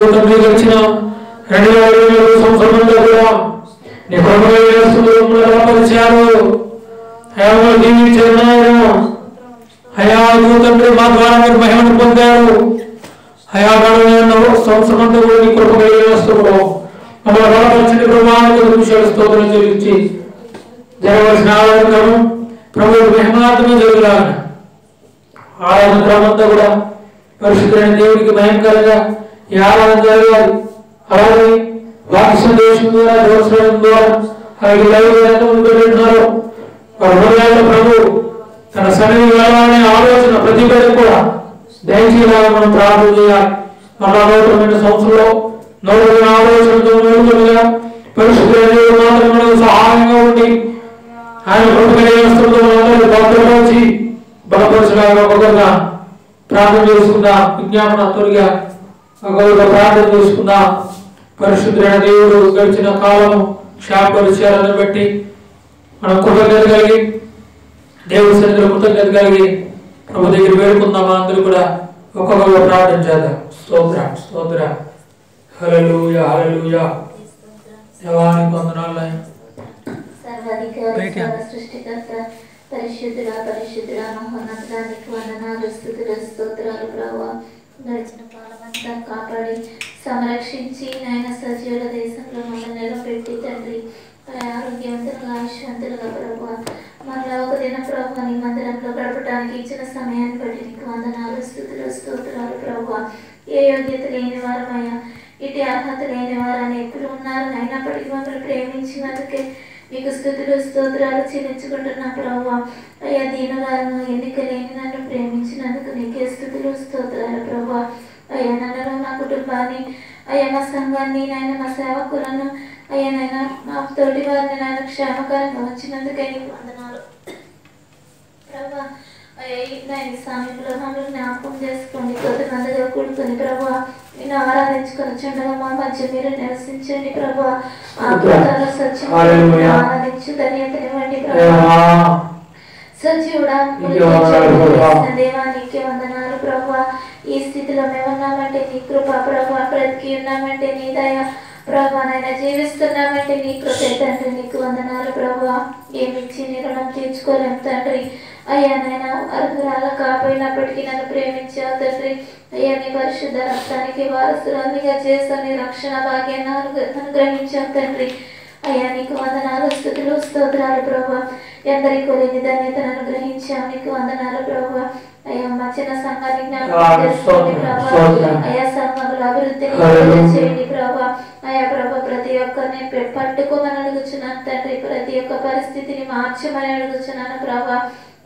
గడిచిన 2020 సంవత్సరంలో కూడా నీ కృపను పరిచయాలు అయా దీవించిన అయా తండ్రి మా ద్వారా మీరు మహిమను పొందారు. అయా సంవత్సరంలో కూడా నీ కృప వేస్తున్నారు. మమ్మల్ని బలపరిచిన ప్రభావానికి విషయాలు స్తోత్రం చెల్లించి జరగవలసిన ఆరాధన ప్రభు మహిమార్థమే జరుగులాగా ఆరాధన క్రమంతా కూడా పరిశుద్ధమైన దేవుడికి భయంకరంగా ఈ ఆరాధన జరగాలి. అలాగే వాక్య సందేశం ద్వారా దేవస్వరం ద్వారా అలాగే లైవ్న్నారు వారి ప్రభు తన సన్నిధి వెళ్ళాలనే ఆలోచన ప్రతి ఒక్కరికి కూడా దయచేయాలని మనం ప్రార్థన చేయాలి. మళ్ళా నూతనమైన సంవత్సరంలో నూతన ఆలోచనతో నూతనంగా పరిశుద్ధమైన దేవుడు మాత్రం మనకు సహాయంగా ఉండి ఆయన ప్రభుత్వ భక్తులలోంచి బలపరచలాగా ఒకగా ప్రార్థన చేసుకున్నా. విజ్ఞాపన తొలిగా ఒకగా ప్రార్థన చేసుకున్నా. పరిశుద్ధమైన దేవుడు గడిచిన కాలము క్షేమపరిచయాలను బట్టి మనం కృతజ్ఞత కలిగి దేవుడి సన్నిధిలో కృతజ్ఞత కలిగి ప్రభు దగ్గర వేడుకుందామా. అందరూ కూడా ఒక్కొక్కరుగా ప్రార్థన చేద్దాం. స్తోత్ర స్తోత్ర హల్లెలూయా హల్లెలూయా. దేవానికి వందనాలు. సర్వాధికారి సృష్టికర్త పరిశుద్ధుడా పరిశుద్ధుడా మహోన్నతుడా నీకు వందనాలు స్తుతులు స్తోత్రాలు ప్రభువా. గడిచిన కాలమంతా కాపాడి సంరక్షించి నాయన సజీవుల దేశంలో మమ్మల్ని నిలబెట్టి తండ్రి ఆరోగ్యవంతులుగా ఆయుష్వంతులుగా ప్రభువా మళ్ళీ ఒక దిన ప్రభు నీ మందిరంలో గడపడానికి ఇచ్చిన సమయాన్ని బట్టి నీకు వందనాలు స్తుతులు స్తోత్రాలు ప్రభువా. ఏ యోగ్యత లేని వారమయ్యా ఇటు అర్హత లేని వారు అనేకులు ఉన్నారు. అయినప్పటికీ మమ్మల్ని ప్రేమించినందుకే మీకు స్థుతులు స్తోత్రాలు చెల్లించుకుంటున్నా ప్రభువా. అయ్యా దీనురాలను ఎన్నిక లేని నన్ను ప్రేమించినందుకు నీకే స్థుతులు స్తోత్రాలు ప్రభువా. అయ్యా నన్ను నా కుటుంబాన్ని అయ్యా మా సంఘాన్ని నాయన మా సేవకులను అయ్యా నాయన మా తోటి వారిని నాయన క్షేమకరంగా వచ్చినందుకే నీకు వందనాలు ప్రభువా. అయ్యా సమయంలో మమ్మల్ని జ్ఞాపకం చేసుకోండి. కొద్దిమందిగా కూడుకొని ప్రభువా నిన్ను ఆరాధించుకొని చుండగా మా మధ్య మీరు నివసించండి ప్రభువా. ఆరాధించు ధన్యతనివ్వండి ప్రభువా. సజీవుడా దేవానికి వందనాలు ప్రభువా. ఈ స్థితిలో మేము ఉన్నామంటే నీ కృప ప్రభువా. బ్రతికి ఉన్నామంటే నీ దయ ప్రభువా. నైనా జీవిస్తున్నామంటే నీ కృపే తండ్రి. నీకు వందనాలు ప్రభువా. ఏమిచ్చి నీ రుణం తీర్చుకోలేం తండ్రి. అయ్యా నైనా అర్హురాల కాపోయినప్పటికీ నన్ను ప్రేమించావు తండ్రి. అయ్యా నీ పరిశుద్ధ రక్తానికి వారసురాలిగా చేసి రక్షణ భాగ్యాన్ని అనుగ్రహించావు తండ్రి. అయ్యా నీకు వందనాలు స్తుతులు స్తోత్రాలు ప్రభువా. ఎందరికీ లేని ధన్యతను అనుగ్రహించావు నీకు వందనాలు ప్రభువా. అయ్యా మా చిన్న సంఘాన్ని జ్ఞాపకం చేసుకోండి ప్రభువా. అయ్యా సంఘముల అభివృద్ధిని చేయండి ప్రభువా. అయ్యా ప్రభు ప్రతి ఒక్కరిని పట్టుకోమని అడుగుచున్నాను తండ్రి. ప్రతి ఒక్క పరిస్థితిని మార్చమని అడుగుచున్నాను ప్రభువా.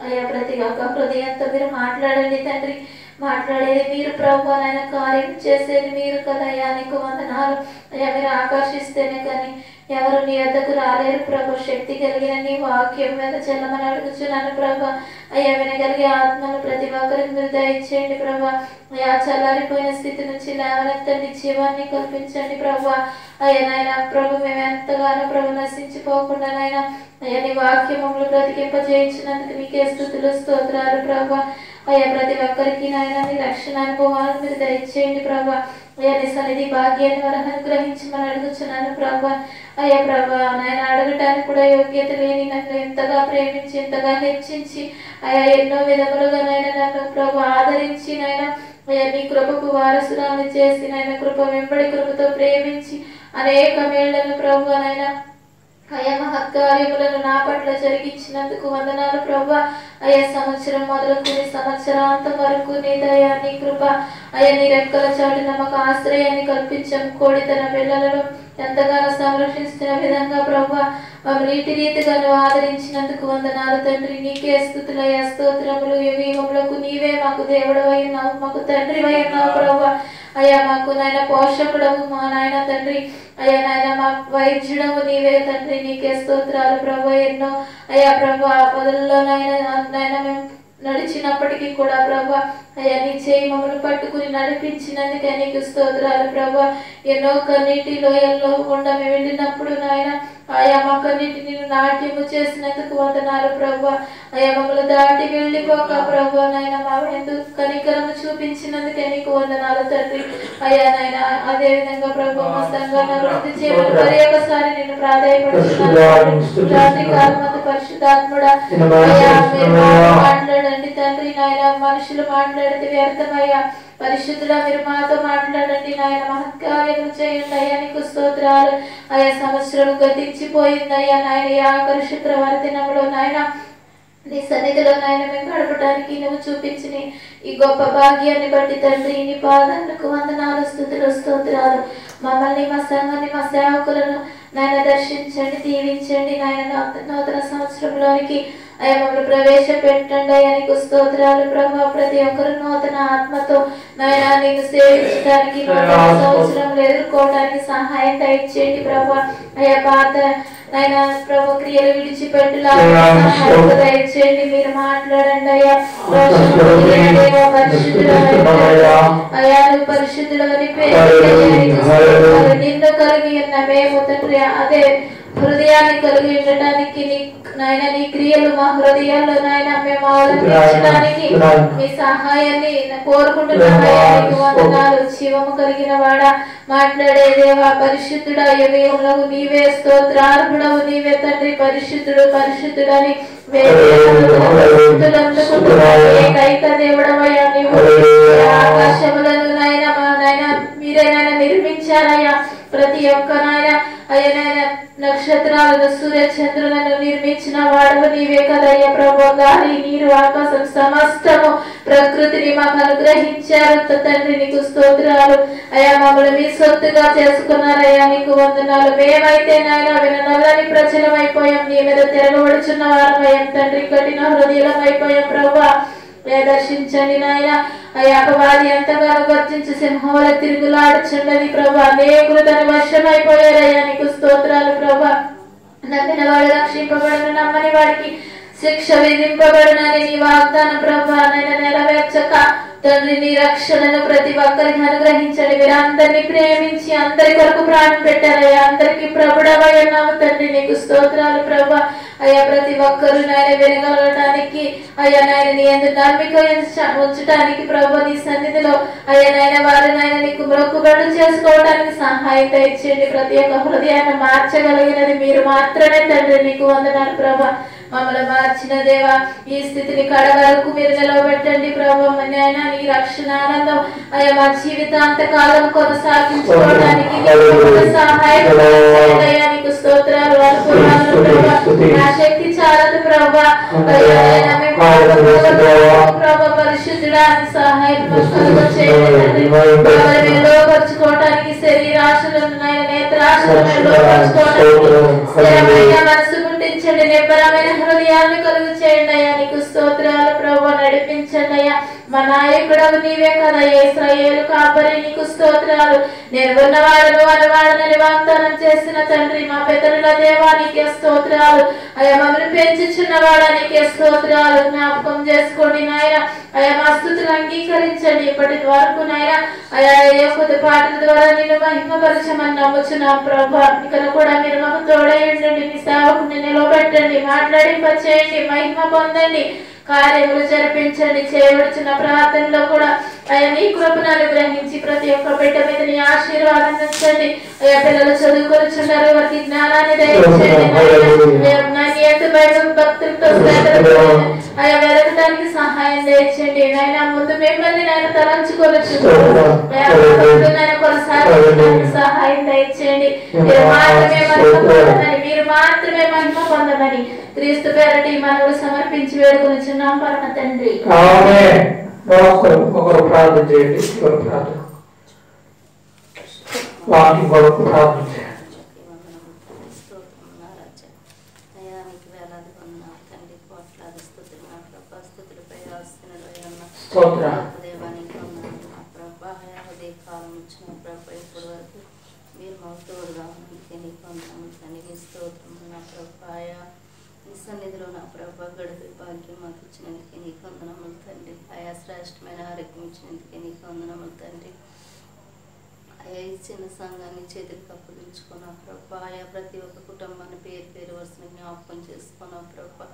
అయ్యా ప్రతి ఒక్క హృదయంతో మీరు మాట్లాడండి తండ్రి. మాట్లాడేది మీరు ప్రభువా. నాయన కార్యం చేసేది మీరు కదా. అయ్యా నీకు వందనాలు. అయ్యా మీరు ఆకర్షిస్తేనే కానీ ఎవరు నీ వద్దకు రాలేరు ప్రభు. శక్తి కలిగిన నీ వాక్యం మీద చెల్లమని అడుగుచున్నాను ప్రభా. అయ్యా వినగలిగే ఆత్మను ప్రతి ఒక్కరికి మీరు దయచేయండి ప్రభా. అయ్యా చల్లారిపోయిన స్థితి నుంచి లేవనెత్తండి, జీవాన్ని కల్పించండి ప్రభా. అయ్యా నాయన ప్రభు మేము ఎంతగానో ప్రభు నశించిపోకుండా నాయన అయ్యా నీ వాక్యములు బ్రతికింపజేయించినందుకు నీకే స్తుతులు స్తోత్రాలు ప్రభా. అయ్యా ప్రతి ఒక్కరికి నాయన నీ రక్షణ అనుభవాలను మీరు దయచేయండి ప్రభా. అయ్యా నీ సన్నిధి భాగ్యాన్ని వారు అనుగ్రహించమని అడుగుచున్నాను ప్రభా. అయ్యా ప్రభా నాయన అడగటానికి కూడా యోగ్యత లేని నన్ను ఎంతగా ప్రేమించి ఎంతగా హెచ్చించి అయ్యా ఎన్నో విధములుగా నాయన నన్ను ప్రభు ఆదరించి నాయన అయ్యా నీ కృపకు వారసురాలు చేసి నాయన కృప వెంబడి కృపతో ప్రేమించి అనేక మేళ్లను ప్రభు నాయన అయ్యా మహత్కార్యములను నా పట్ల జరిగించినందుకు వందనాలు ప్రభా. అయ్యా సంవత్సరం మొదలుకుని సంవత్సరాంతం వరకు నీ దయ నీ కృప అయ్యా నీ రెక్కల చాటున మాకు ఆశ్రయాన్ని కల్పించాం. కోడి తన పిల్లలను ఎంతగానో సంరక్షిస్తున్న విధంగా ప్రభా మమ్మల్ని ఇటు రీతిగా నువ్వు ఆదరించినందుకు వందనాలు తండ్రి. నీకే స్తుతులయ్యా స్తోత్రములు. యుగములకు నీవే మాకు దేవుడు అయి ఉన్నావు, మాకు తండ్రి అయి ఉన్నావు ప్రభా. అయ్యా మాకు నాయన పోషకుడము మా నాయన తండ్రి. అయ్యా నాయన మా వైద్యుడము నీవే తండ్రి. నీకే స్తోత్రాలు ప్రభు. ఎన్నో అయ్యా ప్రభు ఆపదల్లో నాయన మేము నడిచినప్పటికీ కూడా ప్రభా అయ్యా నీ చేయి మమ్మల్ని పట్టుకుని నడిపించినందుకే నీకు స్తోత్రాలు ప్రభా. ఎన్నో కన్నీటి లోయల్లో గుండా మేము వెళ్ళినప్పుడు నాయన ఆయా మా కన్నీటిని నాట్యము చేసినందుకు వందనాలు ప్రభా. అయ్యా మమ్మల్ని దాటి వెళ్ళిపోక ప్రభా నాయన మా ఎందుకు కనికరము చూపించినందుకే నీకు వందనాలు తండ్రి. అయ్యా నాయన అదే విధంగా ప్రభా మా సంఘాన్ని అభివృద్ధి చేయమని మరి ఒకసారి నేను ప్రాధాయపడుతున్నాను. రాత్రి కాలమందు పరిశుద్ధాత్ముడా అయ్యా మీరు మాట్లాడండి తండ్రి నాయన. మనుషులు మాట్లాడితే వ్యర్థమయ్యా. పరిశుద్ధుడా మీరు మాతో మాట్లాడండి నాయన. మహత్కార్యము చేయండి అయ్యా నీకు స్తోత్రాలు. అయ్యా సంవత్సరం గతించిపోయింది అయ్యా నాయన. ఈ ఆఖరి శుక్రవార దినంలో నాయన నీ సన్నిధిలో నాయన మేము గడపడానికి నువ్వు చూపించిన ఈ గొప్ప భాగ్యాన్ని బట్టి తండ్రి నీ పాదాలకు వందనాలు స్తుతులు స్తోత్రాలు. మమ్మల్ని మా సంఘాన్ని మా సేవకులను నాయన దర్శించండి, దీవించండి నాయన. నూతన సంవత్సరంలోనికి అయ్యా మమ్మల్ని ప్రవేశపెట్టండి అయ్యా నీకు స్తోత్రాలు ప్రభా. ప్రతి ఒక్కరు నూతన ఆత్మతో నాయన నీకు సేవించడానికి నూతన సంవత్సరంలో ఎదుర్కోవడానికి సహాయం దయచేయండి ప్రభా. అయ్యా పాత నాయన ప్రభు క్రియలు విడిచిపెట్టులాగా సహాయం దయచేయండి. మీరు మాట్లాడండి అయ్యా. అయ్యా నువ్వు పరిశుద్ధులని పేరు నిన్ను కలిగి ఉన్న మేము తండ్రి అదే హృదయాన్ని కలిగి ఉండటానికి నాయన నీ క్రియలు మా హృదయాల్లో నాయన మేము ఆలోచించడానికి మీ సహాయాన్ని కోరుకుంటున్నాము. వందనాలు. జీవము కలిగిన వాడా మాట్లాడే దేవా పరిశుద్ధుడా యెహోవావు నీవే స్తోత్రార్హుడవు నీవే తండ్రి. పరిశుద్ధుడు పరిశుద్ధుడని ఏకైక దేవుడవయ్యా నీవు. ఆకాశములను నాయన మా నాయన మీరే నాయన నిర్మించారయ్యా. ప్రతి ఒక్క నాయన అయ్యా నక్షత్రాలను సూర్య చంద్రులను నిర్మించిన వాడు నీవే కదయ్యా ప్రభు. గాలి నీరు ఆకాశం సమస్తము ప్రకృతిని మాకు అనుగ్రహించారు తండ్రి నీకు స్తోత్రాలు. అయ్యా మమ్మల్ని మీ సొత్తుగా చేసుకున్నారయ్యా నీకు వందనాలు. మేమైతే నాయన విననల్లని ప్రజలం అయిపోయాం. నీ మీద తిరగబడుచున్న వారం అయ్యాం తండ్రి. కఠిన హృదయం అయిపోయాం ప్రభా. దర్శించండి నాయన. అయ్యా అపవాది ఎంతగానో గర్జించి సింహంలో తిరుగులాడుచున్నది ప్రభా. అనేకులు తన వశం అయిపోయారయ్యా నీకు స్తోత్రాలు ప్రభా. నమ్మిన వాడు రక్షింపబడిన నమ్మని వాడికి శిక్ష విధింపబడినని నీ వాగ్దానం ప్రభా నైనా నెరవేర్చక తండ్రి నీ రక్షణను ప్రతి ఒక్కరికి అనుగ్రహించండి. మీరు అందరినీ ప్రేమించి అందరి కొరకు ప్రాణం పెట్టారయ్యా. అందరికి ప్రభుడవయ్యన్నావు తండ్రి నీకు స్తోత్రాలు ప్రభా. అయ్యా ప్రతి ఒక్కరు నాయన వినగలగడానికి అయ్యా నాయన నీ ఎందుకు నమ్మిక ఉంచడానికి ప్రభు నీ సన్నిధిలో అయ్యా నాయన వారు నాయన నీకు మొక్కుబడులు చేసుకోవడానికి సహాయం దయచేయండి. ప్రతి ఒక్క హృదయాన్ని మార్చగలిగినది మీరు మాత్రమే తండ్రి నీకు వందనాలు ప్రభా. మమ్మల్ని మార్చిన దేవా ఈ స్థితిని కడగరకు మీరు నిలవబెట్టండి ప్రభు. నాయన నీ రక్షణ ఆనందం అయ్యా మా జీవితాంత కాలం కొనసాగించుకోవడానికి సహాయం నీకు స్తోత్రాలు. నా శక్తి చాలదు ప్రభా. ప్రభా పరిశుద్ధుడా సహాయం లోపరుచుకోవటానికి శరీరాశలను నేత్రాశలను లోపరుచుకోవడానికి మనసు పుట్టించండి. నిబ్బరమైన హృదయాన్ని కలుగు చేయండి అయ్యా నీకు స్తోత్రాలు ప్రభు. నడిపించండి అయ్యా మా నాయకుడవు నీవే కదా. ఇశ్రాయేలు కాపరి నీకు స్తోత్రాలు. నిర్వన్నవాడను అనవాడనని వాగ్దానం చేసిన తండ్రి మా పితరుల దేవానికి స్తోత్రాలు. అయ్యా మమ్మల్ని పెంచుచున్నవాడా నీకే స్తోత్రాలు. జ్ఞాపకం చేసుకోండి నాయన. అయ్యా మా స్తుతులు అంగీకరించండి. ఇప్పటి వరకు నాయన అయ్యా ఏ కొద్ది పాటల ద్వారా నేను మహిమపరచమని నమ్ముచున్నాం ప్రభా. ఇక్కడ కూడా మీరు మాకు తోడై ఉండండి. మీ సేవకుని నిలవబెట్టండి. మాట్లాడింపచేయండి. మహిమ పొందండి. కార్యములు జరిపించండి. చేయవలసిన ప్రార్థనలో కూడా అయ్యా నీ కృపను అనుగ్రహించి ప్రతి ఒక్క బిడ్డ మీద నీ ఆశీర్వాదం ఉంచండి. అయ్యా పిల్లలు చదువుకొనిచున్నారు వారికి జ్ఞానాన్ని దయచేయండి. భక్తులతో అయ్యా వెదకడానికి సహాయం దయచేయండి. నాయన ముందు మిమ్మల్ని నేను తలంచుకోవచ్చు నేను కొనసాగించడానికి సహాయం దయచేయండి. మీరు మాత్రమే మహిమ పొందమని మీరు మాత్రమే మహిమ పొందమని క్రీస్తు పేరటి మనవులు సమర్పించి వేడుకొనిచున్నాం పరమ తండ్రి. ఒకరు ప్రార్థన చేయండి. ఒకరు ప్రార్థన వాక్యం కొరకు ప్రార్థన చేయండి. ఈ సన్నిధిలో నా ప్రభా గడిపే భాగ్యం మాకు ఇచ్చినందుకే నీకు వందనములు తండ్రి. ఆయా శ్రేష్టమైన ఆరోగ్యం ఇచ్చినందుకే నీకు వందనములు తండ్రి. ఆయా ఈ చిన్న సంఘాన్ని చేతులకు అప్పగించుకున్నా ప్రభా. ఆయా ప్రతి ఒక్క కుటుంబాన్ని పేరు పేరు వరుసను జ్ఞాపకం చేసుకున్నా ప్రభా.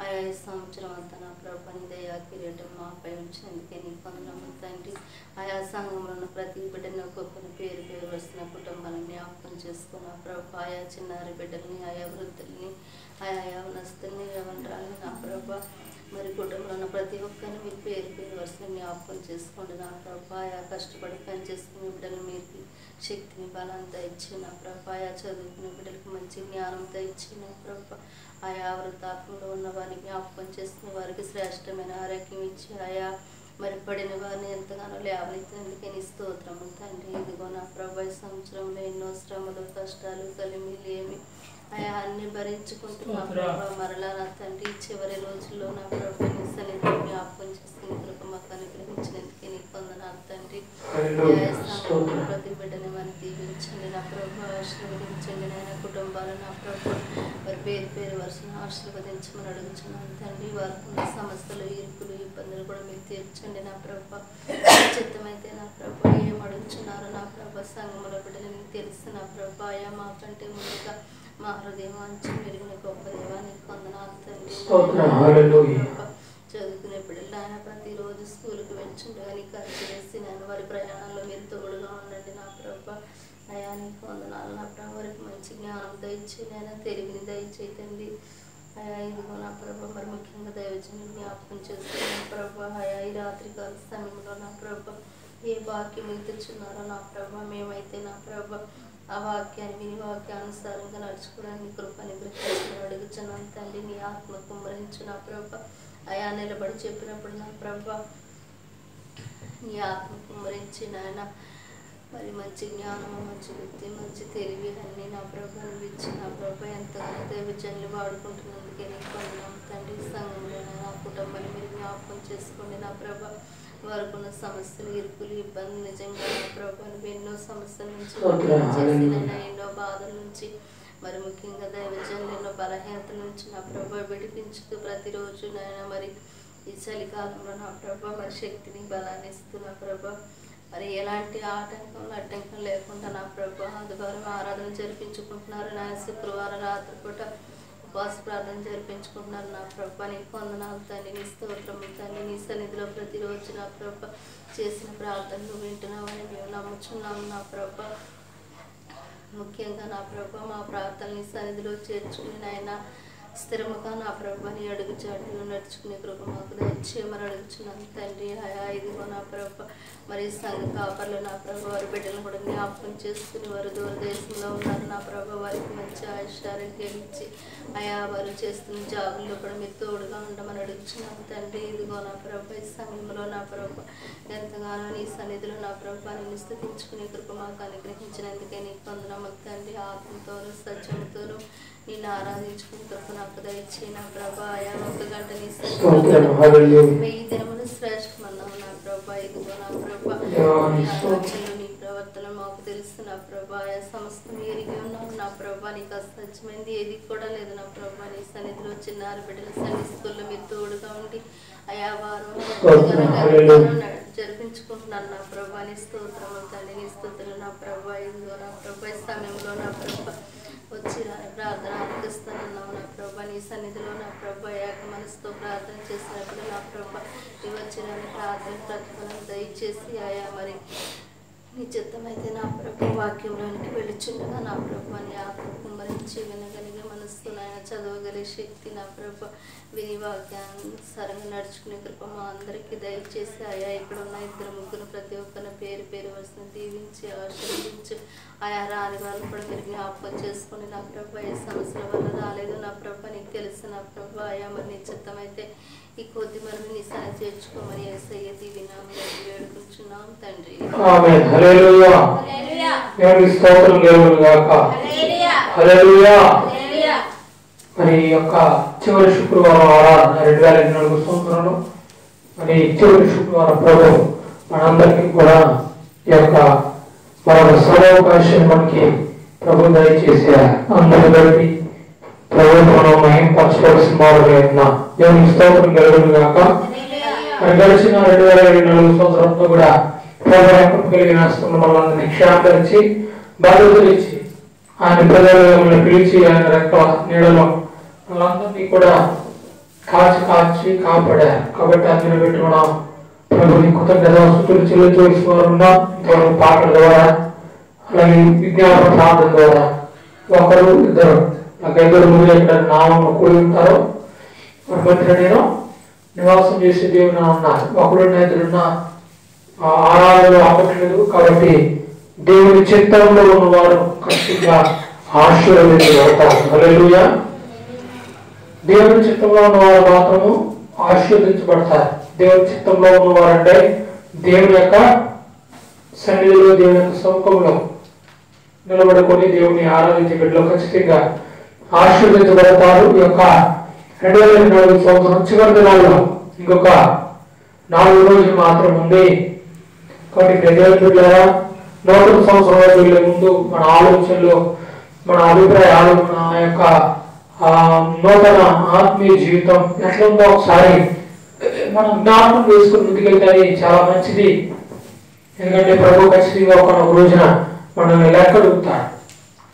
ఆయా ఈ సంవత్సరం అంతా నా ప్రభా నీ దయా కిరీటం మాపై ఉంచినందుకే నీకు వందనములు తండ్రి. ఆయా సంఘంలో ఉన్న ప్రతి బిడ్డని ఒక్కొక్కరిని పేరు పేరు వస్తున్న కుటుంబాన్ని జ్ఞాపకం చేసుకున్నా ప్రభా. ఆయా చిన్నారి బిడ్డల్ని, ఆయా వృద్ధుల్ని, ఆయా యవనస్తుల్ని, యవనరాల్ని నా ప్రభా మరి కుటుంబంలో ఉన్న ప్రతి ఒక్కరిని మీరు పేరు పేరు వరుసని జ్ఞాపకం చేసుకోండి నా ప్రభా. ఆయా కష్టపడి పని చేసుకునే బిడ్డలు మీరు శక్తిని బలంతో ఇచ్చి నా ప్రభా. ఆయా చదువుకునే బిడ్డలకు మంచి జ్ఞానంతో ఇచ్చి నా ప్రభా. ఆయా వృద్ధాత్మలో ఉన్న వారిని జ్ఞాపకం చేసుకునే వారికి శ్రేష్టమైన ఆరోగ్యం ఇచ్చి ఆయా మరి పడిన వారిని ఎంతగానో లేవనెత్తినందుకే నీ స్తోత్రము తండ్రి. ఇదిగో నా ప్రభా ఈ సంవత్సరంలో ఎన్నో శ్రమలు, కష్టాలు, కలిమిలేమి ఆయా అన్ని భరించుకుంటున్నా ప్రభా. మరలా నా తండ్రి చివరి రోజుల్లో నా ప్రభా నీ సన్నిధిలో జ్ఞాపకం చేసుకుని కృప మాకు అనుగ్రహించినందుకే నీకు వందనాలు తండ్రి. ప్రతి బిడ్డని మనం దీవించండి నా ప్రభా, ఆశీర్వదించండి నాయన. కుటుంబాలు నా ప్రభా మరి పేరు పేరు వరుసను ఆశీర్వదించమని అడుగుతున్నాను తండ్రి. వారికి ఉన్న సమస్యలు, ఇరుకులు, ఇబ్బందులు కూడా మీరు తీర్చండి నా ప్రభా. చిత్తమైతే నా ప్రభా ఏం అడుగుతున్నారో నా ప్రభా సంఘముల బిడ్డలు నీకు తెలుసు నా ప్రభా. ఆయా మాకంటే ముందుగా మా హృదయం అంచు మెరుగున గొప్ప దేవానికి వందనాలు తండ్రి. చదువుకునే బిడ్డలు ఆయన ప్రతిరోజు స్కూల్కి వెళ్తుండగా నీకు ఖర్చు వేసి నేను వారి ప్రయాణాల్లో మీరు తోడుగా ఉండండి నా ప్రభా. అయా నీకు వందనాలు నా ప్రభా. వారికి మంచి జ్ఞానం దయచి నేను తెలివిని దయచేతండి అయా. ఇదిగో నా ప్రభా మరి ముఖ్యంగా దైవజనులు జ్ఞాపకం చేస్తున్నా ప్రభా. అయా ఈ రాత్రికాల సమయంలో నా ప్రభా ఏ వాక్యం తెచ్చున్నారో నా ప్రభా మేమైతే నా ప్రభా ఆ వాక్యాన్ని విని వాక్యానుసారంగా నడుచుకోవడానికి కృపని గ్రహించుకుని అడుగుతున్నాను తండ్రి. నీ ఆత్మ కుమ్మరించు నా ప్రభా. అయా నిలబడి చెప్పినప్పుడు నా ప్రభా నీ ఆత్మ కుమ్మరించి నాయన మరి మంచి జ్ఞానము, మంచి బుద్ధి, మంచి తెలివి అన్నీ నా ప్రభా నువ్వు ఇచ్చి నా ప్రభా ఎంతగానో దైవజనులు వాడుకుంటున్నందుకే నీకు వందనాలు తండ్రి. సంఘంలో నా కుటుంబాన్ని మీరు జ్ఞాపకం చేసుకోండి నా ప్రభా. వారికి ఉన్న సమస్యలు, ఇరుకులు, ఇబ్బంది నిజంగా నా ప్రభా నువ్వు ఎన్నో సమస్యల నుంచి చేసిన ఎన్నో బాధల నుంచి మరి ముఖ్యంగా దైవజనులు ఎన్నో బలహీనతల నుంచి నా ప్రభా విడిపించుతూ ప్రతిరోజు నాయన మరి ఈ చలికాలంలో నా ప్రభా మరి శక్తిని బలాన్ని ఇస్తూ నా ప్రభా మరి ఎలాంటి అడ్డంకం లేకుండా నా ప్రభా ఆదివారం ఆరాధన జరిపించుకుంటున్నారు. నా శుక్రవారం రాత్రిపూట ఉపవాస ప్రార్థన జరిపించుకుంటున్నారు నా ప్రభా. నీకు వందనాలు తండ్రి. నీ స్తోత్రము తండ్రి. నీ సన్నిధిలో ప్రతిరోజు నా ప్రభా చేసిన ప్రార్థనలు వింటున్నామని మేము నమ్ముచున్నాము నా ప్రభా. ముఖ్యంగా నా ప్రభా మా ప్రార్థనని సన్నిధిలో చేర్చుకుని నాయన స్థిరముగా నా ప్రభాని అడుగు చాటులో నడుచుకునే కృప మాకు దయచేయమని అడుగుచున్నాను తండ్రి. ఆయా ఇదిగో నా ప్రభ మరి సంఘ కాపర్లు నా ప్రభ వారి బిడ్డలను కూడా జ్ఞాపకం చేసుకుని వారు దూరదేశంలో ఉన్నారు నా ప్రభ. వారికి మంచి ఆయుష్యారోగ్యం ఇచ్చి ఆయా వారు చేస్తున్న జాబుల్లో కూడా మీరు తోడుగా ఉండమని అడుగుచున్నాను తండ్రి. ఇదిగో నా ప్రభ ఈ సమయంలో నా ప్రభ ఎంతగానో నీ సన్నిధిలో నా ప్రభ నిన్ను స్తుతించుకునే కృప మాకు అనుగ్రహించినందుకే నీకు వందనములు తండ్రి. ఆత్మతోనూ సత్యముతోనూ నిన్ను ఆరాధించుకుని కృప నాకు దయచేయి నా ప్రభా. ఆయా 1 గంట నీ 1000 దినములు శ్రేష్టమన్నావు నా ప్రభా. ఇదిగో నా ప్రభా నీ ప్రవర్తన మాకు తెలుసు నా ప్రభా. ఆయా సమస్తం ఎరిగి ఉన్నావు నా ప్రభా. నీకు అసత్యమైంది ఏది కూడా లేదు నా ప్రభా. నీ సన్నిధిలో చిన్నారు బిడ్డల సన్ని స్కూల్లో మీరు తోడుగా ఉండి ఆయా వారు జరిపించుకుంటున్నాను నా ప్రభా. నీ స్తోత్రము తండ్రి. నీ స్తుతులు నా ప్రభా. ఇదిగో నా ప్రభా ఈ సమయంలో నా ప్రభా వచ్చి ప్రార్థన ఆలకిస్తానన్నావు నా ప్రభా. నీ సన్నిధిలో నా ప్రభా ఏక మనసుతో ప్రార్థన చేసినప్పుడు నా ప్రభా నీ వచ్చిన ప్రార్థన ప్రతిఫలం దయచేసి ఆయా మరి నీ చిత్తమైతే నా ప్రభా వాక్యంలోనికి వెళ్ళుచుండగా నా ప్రభా నీ ఆత్మ కుమ్మరించి వినగలిగే మనస్సు నాయన చదవగలిగే శక్తి నా ప్రభా విని వాక్యానుసారంగా నడుచుకునే కృప మా అందరికీ దయచేసి ఆయా ఇక్కడ ఉన్న 2-3 ప్రతి ఒక్కరిని పేరు పేరు వరుసను దీవించి ఆశీర్వదించి ఆయా రాని వాళ్ళు కూడా మీరు జ్ఞాపకం చేసుకుని నా ప్రభా ఏ సమస్యల వల్ల రాలేదు నా ప్రభా నీకు తెలుసు నా ప్రభా. ఆయా మరి నీ చిత్తమైతే ఈ కొద్ది మనం నీ సహాయం చేర్చుకోమని యేసయ్య దీవెనామమున వేడుకుంటున్నాం తండ్రి. ఆమేన్. హల్లెలూయా. హల్లెలూయా. దేవుని స్తోత్రం దేవుని గాక. హల్లెలూయా. హల్లెలూయా. హల్లెలూయా. మరి యొక్క చివరి శుక్రవారం ఆరాధన 2024 సంవత్సరంలో మరి చివరి శుక్రవారం ప్రభు మనందరికీ కూడా ఈ యొక్క మరొక సదవకాశం మనకి ప్రభు దయచేశారు. అందరూ కలిపి ప్రభుత్వం మహింపరచవలసిన వారుగా ఉన్నాం. దేవుని స్తోత్రం కలుగును గాక. మరి గడిచిన 2024 సంవత్సరంలో కూడా ప్రభు కలిగిన మనల్ని క్షేమపరిచి బాధ్యతలు ఇచ్చి ఆయన ప్రజలను పిలిచి ఆయన రెక్క నీడలో వాళ్ళందరినీ కూడా కాచి కాపాడారు. కాబట్టి అందరూ పెట్టి మనం ప్రభుని కృతజ్ఞతలు చెల్లించవలసిన ఉన్నాం. ఇంతవరకు పాటల ద్వారా అలాగే విజ్ఞాపన ప్రార్థన ద్వారా ఒకరు ఇద్దరు నాకు ఇద్దరు ముందు ఎక్కడ నామం కూడి ఉంటారో వారి మధ్య నేను నివాసం చేసే దేవుని ఉన్నారు. ఒకడున్న ఇద్దరున్న ఆరాధనలు ఆపట్లేదు. కాబట్టి దేవుని చిత్తంలో ఉన్నవారు ఖచ్చితంగా ఆశీర్వదించబడతారు. హల్లెలూయా. దేవుని చిత్తంలో ఉన్నవారు మాత్రము ఆశీర్వదించబడతారు. దేవుని చిత్తంలో ఉన్నవారంటే దేవుని యొక్క సన్నిధిలో దేవుని యొక్క సముఖంలో నిలబడుకొని దేవుని ఆరాధించే బిడ్డలో ఖచ్చితంగా ఆశీర్వదించబడతారు. ఈ యొక్క 2024 సంవత్సరం చివరి దినాల్లో ఇంకొక 4 రోజులు మాత్రం ఉంది. కాబట్టి ప్రజల బిడ్డలారా, నూతన సంవత్సరంలో వెళ్ళే ముందు మన ఆలోచనలు, మన అభిప్రాయాలు, మన యొక్క నూతన ఆత్మీయ జీవితం ఎట్లా ఉందో ఒకసారి మనం జ్ఞాపకం చేసుకుని ముందుకెళ్తే చాలా మంచిది. ఎందుకంటే ప్రభు ఖచ్చితంగా ఒక రోజున మనల్ని లెక్క అడుగుతాడు.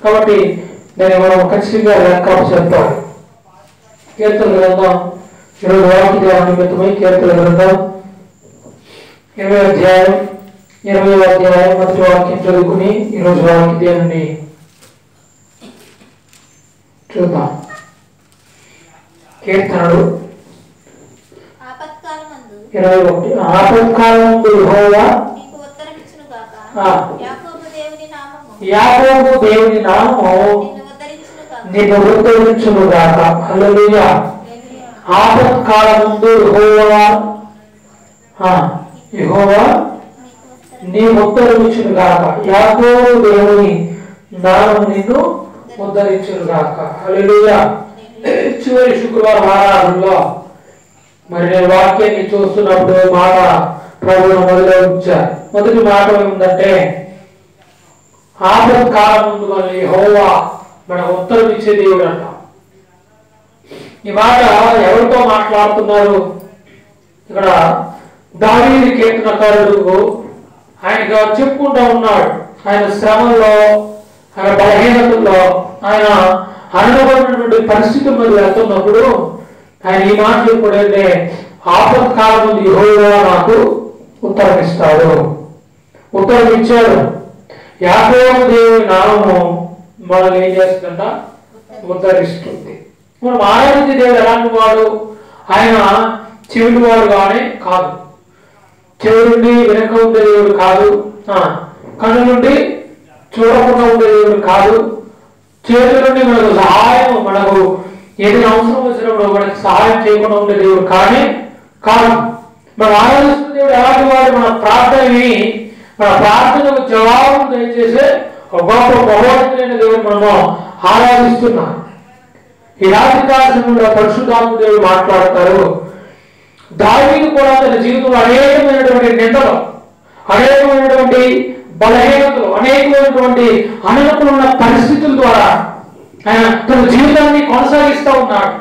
కాబట్టి దాన్ని మనం ఖచ్చితంగా లెక్క చెప్పాలి. కీర్తన గ్రంథం 20 వాక్య నిమిత్తమై కీర్తన గ్రంథం 20వ అధ్యాయం 20వ అధ్యాయం మొదటి వాక్యం చదువుకుని ఈరోజు వాక్యాన్ని చూద్దాం. కీర్తనలు 21. ఆపత్కాలమందు యెహోవా యాకోబు దేవుని నామము నిన్ను ఉద్ధరించును గాక. హల్లెలూయా. ఆపత్కాలమందు యెహోవా నీ ఉద్ధరించును గాక. యాకోబు దేవుని నామము నిన్ను ఉద్ధరించును గాక. హల్లెలూయా. చివరి శుక్రవారం ఆరాధనలో మరి నేను వాక్యాన్ని చూస్తున్నప్పుడు మాట ప్రభువును మొదలుచ్చారు. మొదటి మాట ఏముందంటే ఆపత్కాలం ముందు మనల్ని యెహోవా మన ఉత్తరం ఇచ్చే దేవుడు అంట. ఈ మాట ఎవరితో మాట్లాడుతున్నారు? ఇక్కడ దావీదు కీర్తనకారుడు ఆయన చెప్పుకుంటూ ఉన్నాడు. ఆయన శ్రమల్లో, ఆయన బలహీనతల్లో, ఆయన అనుభవమైనటువంటి పరిస్థితి మీద వెళ్తున్నప్పుడు ఆయన ఈ మాట చెప్పుడంటే ఆపత్కాలం ముందు యెహోవా నాకు ఉత్తరం ఇస్తాడు. ఉత్తరం ఇచ్చాడు. యాకోబు దేవుని నామము మనల్ని ఏం చేస్తుందంట? ఉద్ధరిస్తుంది. మనం ఆరాధించే దేవుడు ఎలాంటి వాడు? ఆయన చెవిటి వాడు కానీ కాదు, చెవి నుండి వెనక ఉండే దేవుడు కాదు, కన్ను నుండి చూడకుండా ఉండే దేవుడు కాదు, చేతుల నుండి మనకు సహాయం, మనకు ఏదైనా అవసరం వచ్చినప్పుడు మనకి సహాయం చేయకుండా ఉండే దేవుడు కానీ కాదు. మనం ఆరాధిస్తున్న దేవుడు ఎలాంటి వాడు? మన ప్రార్థనని, మన ప్రార్థనకు జవాబు దయచేసే ఒక గొప్ప బహువైన దేవుడు మనము ఆరాధిస్తున్నాం. ఈ రాత్రి కాలంలో పరిశుద్ధాత్మ దేవుడు మాట్లాడతారు. దావీదు కూడా తన జీవితంలో అనేకమైనటువంటి నిందలు, అనేకమైనటువంటి బలహీనతలు, అనేకమైనటువంటి అనుకూలమైన పరిస్థితుల ద్వారా ఆయన తన జీవితాన్ని కొనసాగిస్తూ ఉన్నాడు.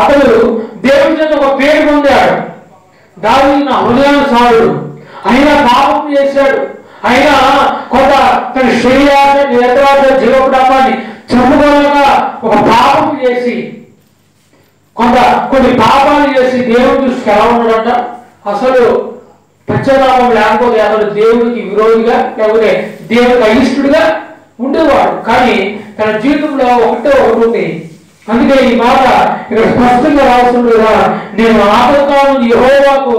అతడు దేవుని చేత ఒక పేరు పొందాడు. దావీదు నా హృదయానుసారుడు, అయినా పాపం చేశాడు, అయినా కొంత తన శరీరాన్ని నిద్రాశ జీవకుడాన్ని చెప్పుకోలేక ఒక పాపం చేసి కొన్ని పాపాలు చేసి దేవుని దృష్టికి ఎలా ఉన్నాడంట? అసలు పశ్చాత్తాపం లేకపోతే అతడు దేవుడికి విరోధిగా, లేకపోతే దేవుడికి అయిష్టుడిగా ఉండేవాడు. కానీ తన జీవితంలో ఒకటి ఉంది. అందుకే ఈ మాట ఇక్కడ స్పష్టంగా రాస్తుండగా, నేను ఆపత్కాలం యెహోవాకు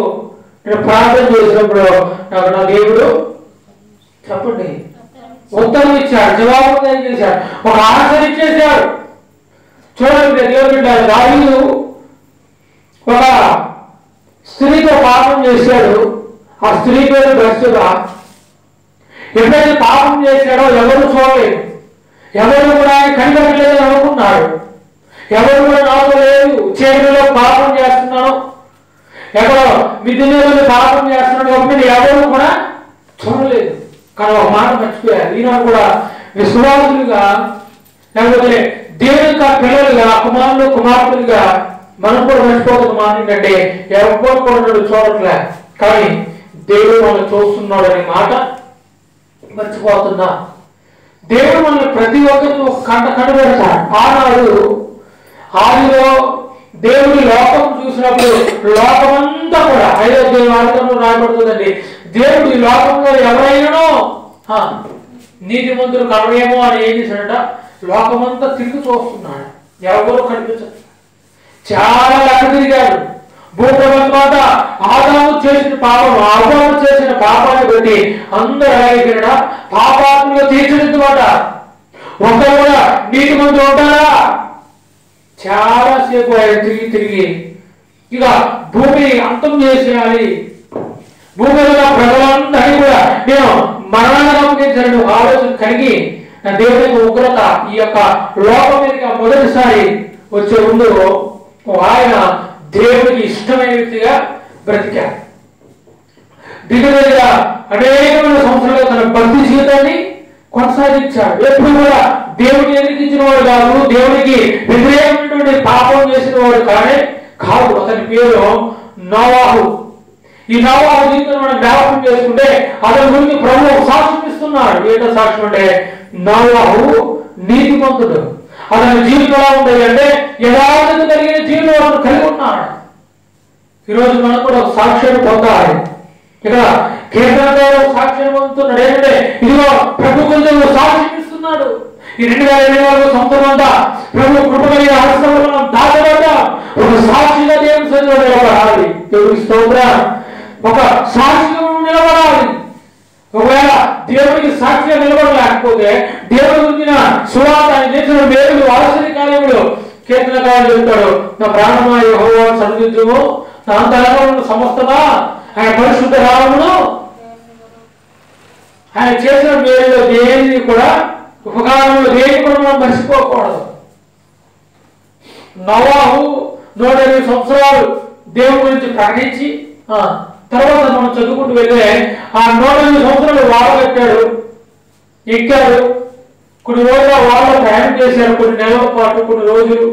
నేను ప్రార్థన చేసినప్పుడు నాకు నా దేవుడు చెప్పండి ఉత్తరం ఇచ్చాడు, జవాబు చేశాడు, ఒక ఆన్సర్ ఇచ్చేసాడు. చూడండి దేవుడు దావీదు ఒక స్త్రీతో పాపం చేశాడు. ఆ స్త్రీ పేరు బత్షెబ. ఎప్పుడైతే పాపం చేశాడో ఎవరు చూడలేదు, ఎవరు కూడా ఆయన కనిపెట్టలేదని అనుకున్నాడు. ఎవరు కూడా నాతో లేదు, చేతుల్లో పాపం చేస్తున్నాను, ఎక్కడో మిద్దిలో పాపం చేస్తున్నాడు కాబట్టి ఎవరు కూడా చూడలేదు. కానీ ఒక మాట మర్చిపోయారు. ఈనాడు కూడా విశ్వాసులుగా, లేకపోతే దేవుని యొక్క పిల్లలుగా, కుమారులు కుమార్తెలుగా మనం కూడా మర్చిపోతున్న మాట ఏంటంటే ఎవరు కూడా చూడట్లే, కానీ దేవుడు మనం చూస్తున్నాడు అనే మాట మర్చిపోతున్నా. దేవుడు మనల్ని ప్రతి ఒక్కరిని ఒక కనబెడతాడు. ఆదిలో దేవుడి లోకం చూసినప్పుడు లోకమంతా కూడా 5వ అధ్యాయంలో రాయబడుతుందండి. దేవుడు ఈ లోకంలో ఎవరైనానో నీతిమంతులు కనవేమో అని ఏం చేశాడట, లోకమంతా తిరిగి చూస్తున్నాడు, ఎవరో కనిపించదు. చాలా లెక్క తిరిగాడు. భూప్రపంచమంత ఆదాము చేసిన పాపం, అవ్వాము చేసిన పాపాన్ని బట్టి అందరూ ఎలాగైపోయినా పాపాత్మగా తీర్చిదిద్దుమాట. ఒకరు కూడా నీతిమంతులు ఉంటారా? చాలాసేపు ఆయన తిరిగి ఇక భూమిని అంతం చేసేయాలి, భూమి మీద ప్రజలందరినీ కూడా నేను మరణాన్ని నమ్మకించాలని ఆలోచన కలిగి నా దేవుని యొక్క ఉగ్రత ఈ యొక్క లోకం మీదగా మొదటిసారి వచ్చే ముందు ఆయన దేవునికి ఇష్టమైన వ్యక్తిగా బ్రతికాడు. దిగుదల అనేకమైన సంవత్సరాలు తన భక్తి జీవితాన్ని కొనసాగించాడు. ఎప్పుడు కూడా దేవుడిని ఎదిరించిన వాడు కాదు, దేవుడికి వ్యతిరేకమైనటువంటి పాపం చేసిన వాడు కాదు. అతని పేరు నోవాహు. ఈ నోవాహు జీవితం మనం జ్ఞాపకం చేసుకుంటే అతని గురించి ప్రభువు సాక్ష్యం ఇస్తున్నాడు. ఏంటో సాక్ష్యం అంటే నోవాహు నీతిమంతుడు. అతని జీవితం ఎలా ఉంటుంది అంటే యథార్థత కలిగిన జీవితం అతను కలిగి ఉన్నాడు. ఈరోజు మనం కూడా సాక్ష్యాన్ని పొందాలి. ఇక్కడ కేంద్రంలో సాక్ష్యం పొందుతున్నాడు. ఏంటంటే ఇదిగో ప్రభు కొంచెం సాక్ష్యం ఇస్తున్నాడు. ఈ 2024 సంవత్సరం అంతా ప్రభు కృప కలిగిన హస్తములను దాచబడ్డ ఒక సాక్షిగా దేవుని సన్నిధిలో నిలబడాలి. దేవుడికి స్తోత్రం. ఒక సాక్షిగా నిలబడాలి. ఒకవేళ దేవుడికి సాక్షిగా నిలబడలేకపోతే దేవుడి గురించిన సువార్త ఆయన చేసిన మేలులు ఆశ్చర్యకార్యములు కీర్తనకారుడు చెప్తాడు, నా ప్రాణమా యెహోవాను సన్నిధించుము, నా అంతరంగమును సమస్తమా ఆయన పరిశుద్ధ నామమును. ఆయన చేసిన మేలులో దేని కూడా ఉపకారంలో దేని కూడా మనం మర్చిపోకూడదు. నోవాహు 150 సంవత్సరాలు దేవుడి గురించి ప్రకటించి తర్వాత మనం చదువుకుంటూ వెళ్తే ఆ 150 సంవత్సరాలు వాడ కట్టాడు, ఎక్కాడు. కొన్ని రోజుల వాళ్ళు ప్రయాణం చేశారు, కొన్ని నెలల పాటు, కొన్ని రోజులు,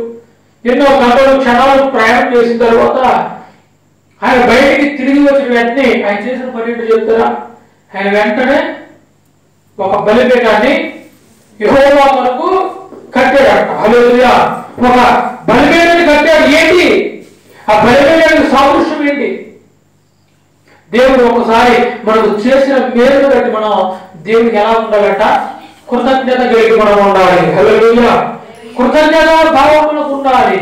ఎన్నో గంటలు క్షణాలు ప్రయాణం చేసిన తర్వాత ఆయన బయటికి తిరిగి వచ్చిన వెంటనే ఆయన చేసిన పని ఏంటో చెప్తారా? ఆయన వెంటనే ఒక బలిపీఠాన్ని యెహోవా కొరకు కట్టాడట. హల్లెలూయా. ఒక బలిపీఠాన్ని కట్టాడు. ఏంటి ఆ బలిపీఠానికి సాదృశ్యం ఏంటి? దేవుడు ఒకసారి మనకు చేసిన మేలును బట్టి మనం దేవుడికి ఎలా ఉండాలంట? కృతజ్ఞత కలిగి మనం ఉండాలి. హల్లెలూయా. కృతజ్ఞత భావం మనకు ఉండాలి.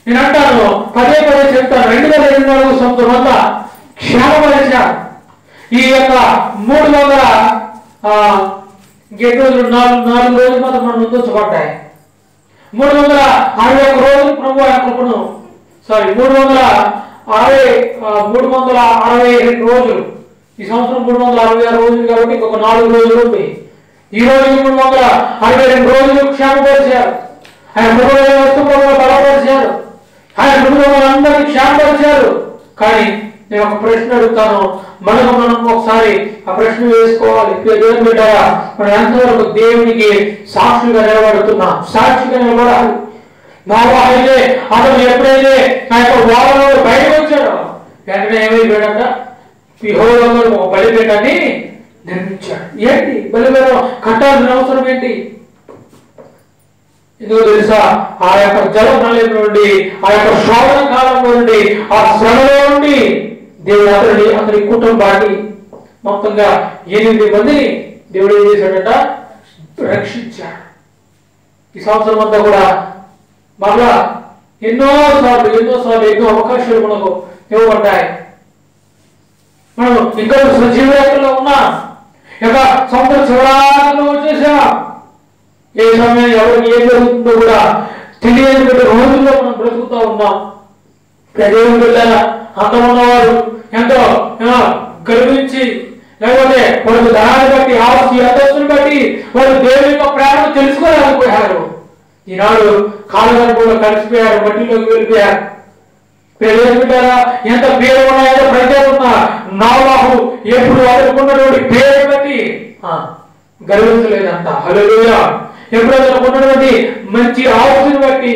నేను అంటాను, పదే చెప్తాను, 2024 సంవత్సరం అంతా క్షేమపరిచాను. ఈ యొక్క 300 రోజులు 4 రోజులు మాత్రం మనం ముందుంచబడ్డాయి. 361 రోజులు ప్రభు ఆయన కృపను 362 రోజులు. ఈ సంవత్సరం 366 రోజులు కాబట్టి ఇంకొక 4 రోజులు ఉంది. ఈ రోజు 362 రోజులు క్షేమపరిచారు. ఆయన మృగమైన వస్తువులను బలపరిచారు. ఆయన మృగములందరినీ క్షేమపరిచారు. కానీ నేను ఒక ప్రశ్న అడుగుతాను, మనం ఒకసారి ఆ ప్రశ్న వేసుకోవాలి. దేవుని బిడ్డరా, మనం ఎంతవరకు దేవునికి సాక్షిగా నిలబడుతున్నాం? సాక్షిగా నిలబడాలి. నోవాహు అయితే అతను ఎప్పుడైతే ఆ యొక్క వారంలో బయటకు వచ్చాడో వెంటనే ఏమైపోయాడంట? యెహోవా కొరకు ఒక బలిపీఠాన్ని నిర్మించాడు. ఏంటి బలిపీఠం కట్టాల్సిన అవసరం ఏంటి? ఎందుకో తెలుసా? ఆ యొక్క జల ప్రళయం నుండి, ఆ యొక్క శోధన కాలంలో నుండి, ఆ శ్రమలో నుండి దేవుడు అతని కుటుంబాన్ని మొత్తంగా 8 మందిని దేవుడు ఏం చేశాడట? రక్షించాడు. ఈ సంవత్సరం అంతా కూడా మళ్ళా ఎన్నోసార్లు ఎన్నో అవకాశాలు మనకు ఇవ్వబడ్డాయి. మనం ఇంకా సజీవులో ఉన్నాం. ఇక సంవత్సరం చివరాలో వచ్చేసాం. ఏ సమయం ఎవరికి ఏం జరుగుతుందో కూడా తెలియని రోజుల్లో మనం బ్రతుకుతూ ఉన్నాం. దేవుని బిడ్డల అంతమన్నవారు ఎంతో గర్వించి, లేకపోతే వాళ్ళు ధనాన్ని బట్టి, ఆస్తి అంతస్తుని బట్టి వాళ్ళు దేవుని యొక్క ప్రేమను తెలుసుకోలేకపోయారు. ఈనాడు కాలుగంటలో కలిసిపోయారు, మట్టిలోకి వెళ్ళిపోయారు. పేరుంటారా? ఎంత పేరు ఉన్నాయో ప్రజలు ఉన్నా నోవాహు ఎప్పుడు అనుకున్నటువంటి పేరు బట్టి గర్వించలేదంట. హల్లెలూయా. ఎప్పుడైతే ఉన్నటువంటి మంచి ఆలోచన బట్టి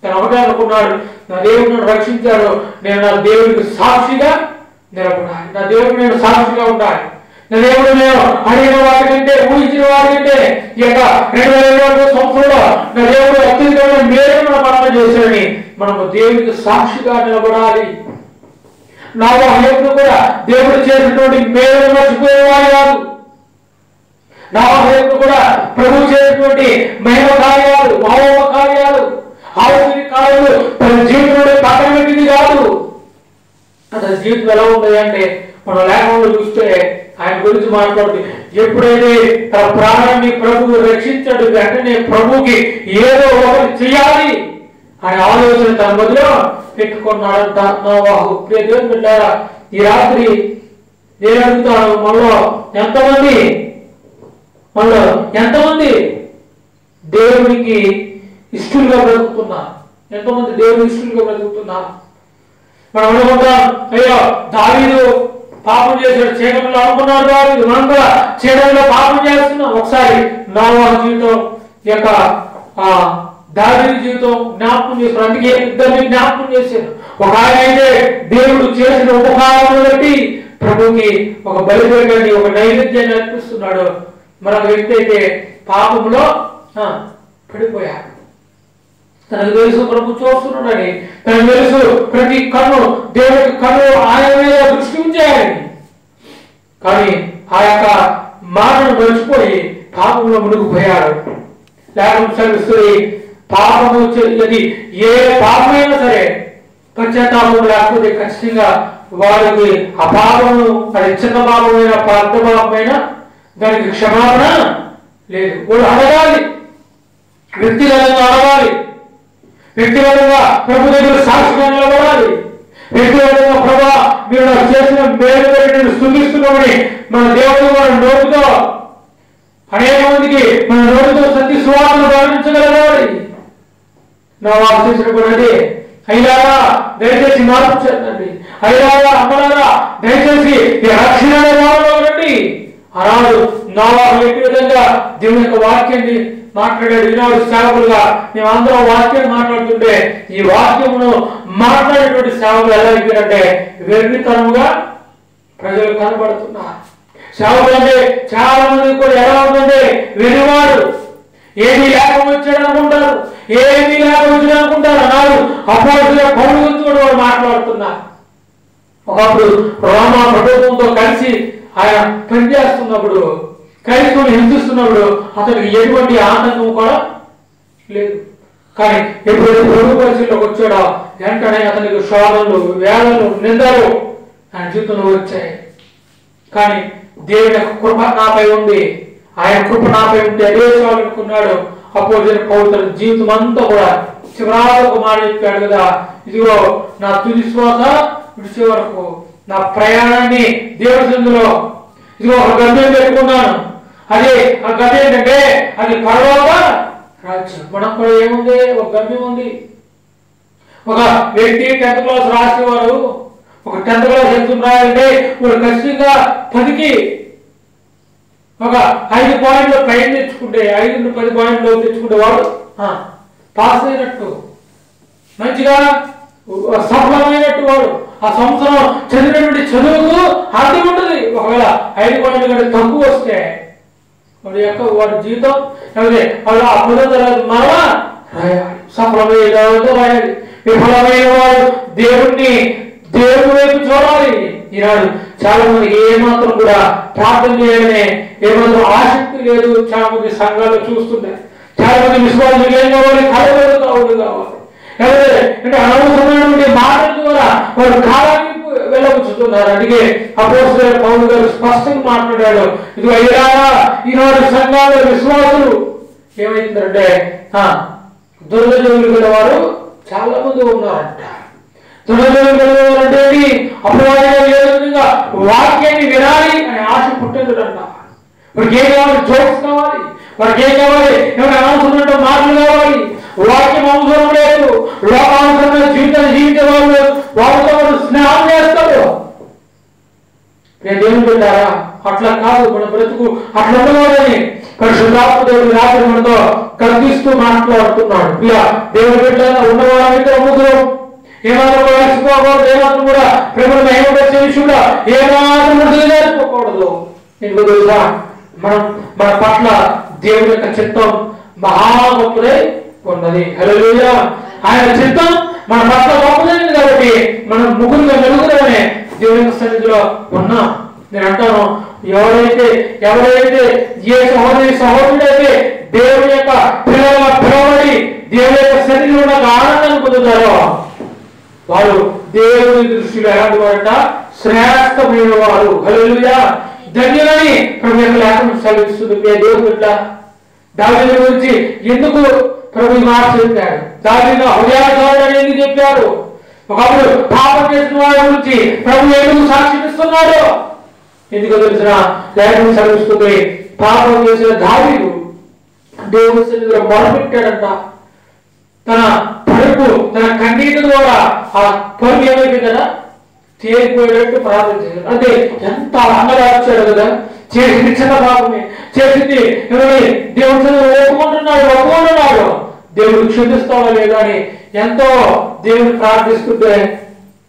తను ఒకటే అనుకున్నాడు, నా దేవుడు నన్ను రక్షించాడు, నేను నా దేవుడికి సాక్షిగా నిలబడాలి, నా దేవుడు నేను సాక్షిగా ఉండాలి, నా దేవుడు నేను అడిగిన వాటికంటే ఊహించిన వాటికంటే ఈ యొక్క 2020 సంవత్సరంలో నా దేవుడు అత్యధికమైన మేలు మన పనులు చేశాడని మనము దేవుడికి సాక్షిగా నిలబడాలి. నోవహు కూడా దేవుడు చేసినటువంటి మేలు మర్చిపోయేవాడు కాదు. నోవహు కూడా ప్రభు చేసినటువంటి మహిమ కార్యాలు, మహోమ కార్యాలు, ఆలోచన కార్యాలు తన జీవితంలో పక్కన పెట్టింది కాదు. అతని జీవితం ఎలా ఉంది అంటే మనం లేఖనంలో చూస్తే ఆయన గురించి మాట్లాడుతుంది. ఎప్పుడైతే తన ప్రాణాన్ని ప్రభువు రక్షించాడు, వెంటనే ప్రభువుకి ఏదో ఒకటి చేయాలి అనే ఆలోచన తన మధ్యలో పెట్టుకున్నాడంట నోవహు. దేవుని బిడ్డలారా, ఈ రాత్రి నేను అడుగుతాను, మనలో ఎంతమంది దేవునికి ఇష్టలుగా బ్రతుకుతున్నారు? ఎంతమంది దేవునికి ఇష్టలుగా బ్రతుకుతున్నారు? మనం అనుకుంటాం, అయ్యో దావీదు పాపం చేశాడు, చీకటిలో అనుకున్నాడు దావీదు, మనం కూడా చీకటిలో పాపం చేస్తున్నాం. ఒకసారి నోవహు జీవితం యొక్క దావీదు జీవితం జ్ఞాపకం చేశారు. అందుకే ఇద్దరిని జ్ఞాపకం చేశారు. ఒక ఆయన అయితే దేవుడు చేసిన ఉపకారం బట్టి ప్రభుకి ఒక బలిపేటని ఒక నైవేద్యాన్ని అర్పిస్తున్నాడు. మరొక వ్యక్తి అయితే పాపంలో పడిపోయాడు. తనకు తెలుసు ప్రభు చూస్తున్నాడని, తనకు తెలుసు ప్రతి కన్ను దేవుడికి కన్ను ఆయన మీద దృష్టి ఉంచాయని, కానీ ఆ యొక్క మాటను మర్చిపోయి పాపంలో మునిగిపోయాడు. లేఖనం చదివిస్తుంది, పాపము అది ఏ పాపమైనా సరే పశ్చాత్తాపం లేకపోతే ఖచ్చితంగా వారికి ఆ పాపము, అది చిన్న పాపమైన పెద్ద పాపమైన దానికి క్షమాపణ లేదు. వాళ్ళు అడగాలి, వ్యక్తిగతంగా అడగాలి, వ్యక్తిగతంగా ప్రభు దగ్గర సాక్షిగా నిలబడాలి, వ్యక్తిగతంగా ప్రభా మీరు నాకు చేసిన మేలు నేను స్తుతిస్తున్నామని మన దేవుడు మన నోటితో అనేక మందికి మన నోటితో సత్య సువార్తను ప్రకటించగలగాలి. నా వారు చేసినప్పుడు అయ్యారా దయచేసి మార్పు చెందండి, అయ్యారా అమ్మలారా దయచేసి ఈ రక్షణ రండి అన్నాడు నోవహు. ఎట్టి విధంగా దేవుని యొక్క వాక్యాన్ని మాట్లాడాడు. ఈనాడు సేవకులుగా మేమందరం వాక్యాన్ని మాట్లాడుతుంటే ఈ వాక్యమును మాట్లాడేటువంటి సేవకులు ఎలా అయిపోయారంటే వెర్రితనముగా ప్రజలు కనబడుతున్నారు. సేవకులు అంటే చాలా మంది కూడా ఎలా ఉందంటే వెర్రివాడు, ఏమీ లేక వచ్చాడు అనుకుంటారు, ఏమీ లేక వచ్చాడు అనుకుంటారు అన్నాడు. అపోస్తుల పౌలు గురించి కూడా వాడు మాట్లాడుతున్నారు. ఒకప్పుడు రోమా ప్రభుత్వంతో కలిసి ఆయన పనిచేస్తున్నప్పుడు, క్రైస్తవులు హింసిస్తున్నప్పుడు అతనికి ఎటువంటి ఆనందం కూడా లేదు. కానీ ఎప్పుడైతే ప్రభు పరిస్థితిలోకి వచ్చాడో వెంటనే అతనికి శోధనలు, వేదనలు, నిందలు ఆయన జీవితంలో వచ్చాయి. కానీ దేవుని యొక్క కృప నాపై ఉంది, ఆయన కృప నాపై ఉంటే అదే చాలు అనుకున్నాడు. అపోస్తలుడైన పౌలు తన జీవితం అంతా కూడా చివరకు మాట చెప్పాడు కదా, ఇదిగో నా తుది శ్వాస విడిచే వరకు నా ప్రయాణాన్ని దేవుడి సందులో ఇదిగో ఒక గమ్యం పెట్టుకున్నాను. అదే ఆ గమ్యం ఏంటంటే అది పరలోక రాజ్యం. మనకు కూడా ఏముంది, ఒక గమ్యం ఉంది. ఒక వ్యక్తి 10th క్లాస్ రాసేవారు, ఒక 10th క్లాస్ ఎగ్జామ్ రాయాలంటే వాడు ఖచ్చితంగా 10కి ఒక 5 పాయింట్లు పైన తెచ్చుకుంటే, 5 నుండి 10 పాయింట్లు తెచ్చుకుంటే వాడు పాస్ అయినట్టు, మంచిగా సఫలమైనట్టు. వాడు ఆ సంవత్సరం చదివినటువంటి చదువుకు అర్థం ఉంటుంది. ఒకవేళ 5 పాయింట్లు కంటే తక్కువ వస్తే వాడి జీవితం వాళ్ళు ఆ 10వ తరగతి మరలా రాయాలి, సఫలమైన రాయాలి. విఫలమైన వాడు దేవుడి వైపు చూడాలి. ఈనాడు చాలా మందికి ఏమాత్రం కూడా ప్రార్థన చేయడమే ఏమాత్రం ఆసక్తి లేదు. చాలా మంది సంఘాలు చూస్తున్నాయి. చాలా మంది విశ్వాసం ఏం కావాలి, కలవలు కావాలి, అంటే అనవసరమైనటువంటి మాటల ద్వారా వారు కాలాన్ని వెళ్ళబుచ్చుతున్నారు. అందుకే అపోస్తలుడైన పౌలు గారు స్పష్టంగా మాట్లాడాడు, ఇది అయ్యారా ఈనాడు సంఘాలు విశ్వాసులు ఏమైందంటే దుర్గజనులు గల వారు చాలా మంది ఉన్నారంట. దుర్గజనులు గల వారు అంటే అపవాదిగా వాక్యాన్ని వినాలి అనే ఆశ పుట్టేదంట. వారికి ఏం కావాలి, జోక్స్ కావాలి, వారికి ఏం కావాలి, ఏమైనా అనవసరమైన మాటలు కావాలి. వాక్యం అవసరం లేదు, లోకానుసరమైన జీవితాన్ని జీవించే వాళ్ళు వాళ్ళతో స్నేహం చేస్తారు. దేవుని పెట్టారా? అట్లా కాదు మన బ్రతుకు, అట్లా ఉండకూడదని పరిశుద్ధాత్మ దేవుడు రాత్రి మనతో కల్పిస్తూ మాట్లాడుతున్నాడు. ఇలా దేవుడి బిడ్డ ఉన్నవాళ్ళైతే ముగ్గురు ఏమాత్రం కలిసిపోకూడదు, ఏమాత్రం కూడా ప్రేమను మహిమపరిచే విషయంలో ఏమాత్రం నేర్చుకోకూడదు. ఎందుకు తెలుసా? మన పట్ల దేవుడి యొక్క చిత్తం మహా గొప్పదై ఉన్నది. హల్లెలూయా. ఆయన చిత్తం మన పట్ల గొప్పదైంది కాబట్టి మనం ముగ్గురుగా నలుగురమే దేవుని సన్నిధిలో ఉన్నాం. నేను అంటాను, ఎవరైతే ఏ సహోదరుడైతే దేవుని యొక్క పిల్లలుగా పిలవబడి దేవుని యొక్క సన్నిధిలో ఉన్న ఆనందాన్ని పొందుతారో వారు దేవుని దృష్టిలో ఎలాంటి వారంట? శ్రేష్టమైన వారు. హల్లెలూయా. ధన్యులని ప్రభు యొక్క లేఖనం సెలవిస్తుంది. దేవుడు ఇట్లా దావీదు గురించి ఎందుకు ప్రభు మాట చెప్పాడు? దావీదు హృదయాగారుడు అని ఎందుకు చెప్పారు? ఒకప్పుడు పాపం చేసిన వారి గురించి ప్రభు ఎందుకు సాక్షిస్తున్నాడు? ఎందుకో తెలిసిన లేఖనం సెలవిస్తుంది. పాపం చేసిన దావీదు దేవుని సన్నిధిలో మొరపెట్టాడంట. తన పరుపు, తన కన్నీటి ద్వారా ఆ పరుపు ఏమైపోయిందట? తేలిపోయేటట్టు ప్రార్థన చేశాడు. అంటే ఎంత అంగగా వచ్చాడు కదా. చేసింది చిన్న పాపమే, చేసింది దేవుని సన్నిధిలో ఒప్పుకుంటున్నాడు. దేవుడు క్షమిస్తావా లేదా అని ఎంతో దేవుని ప్రార్థిస్తుంటే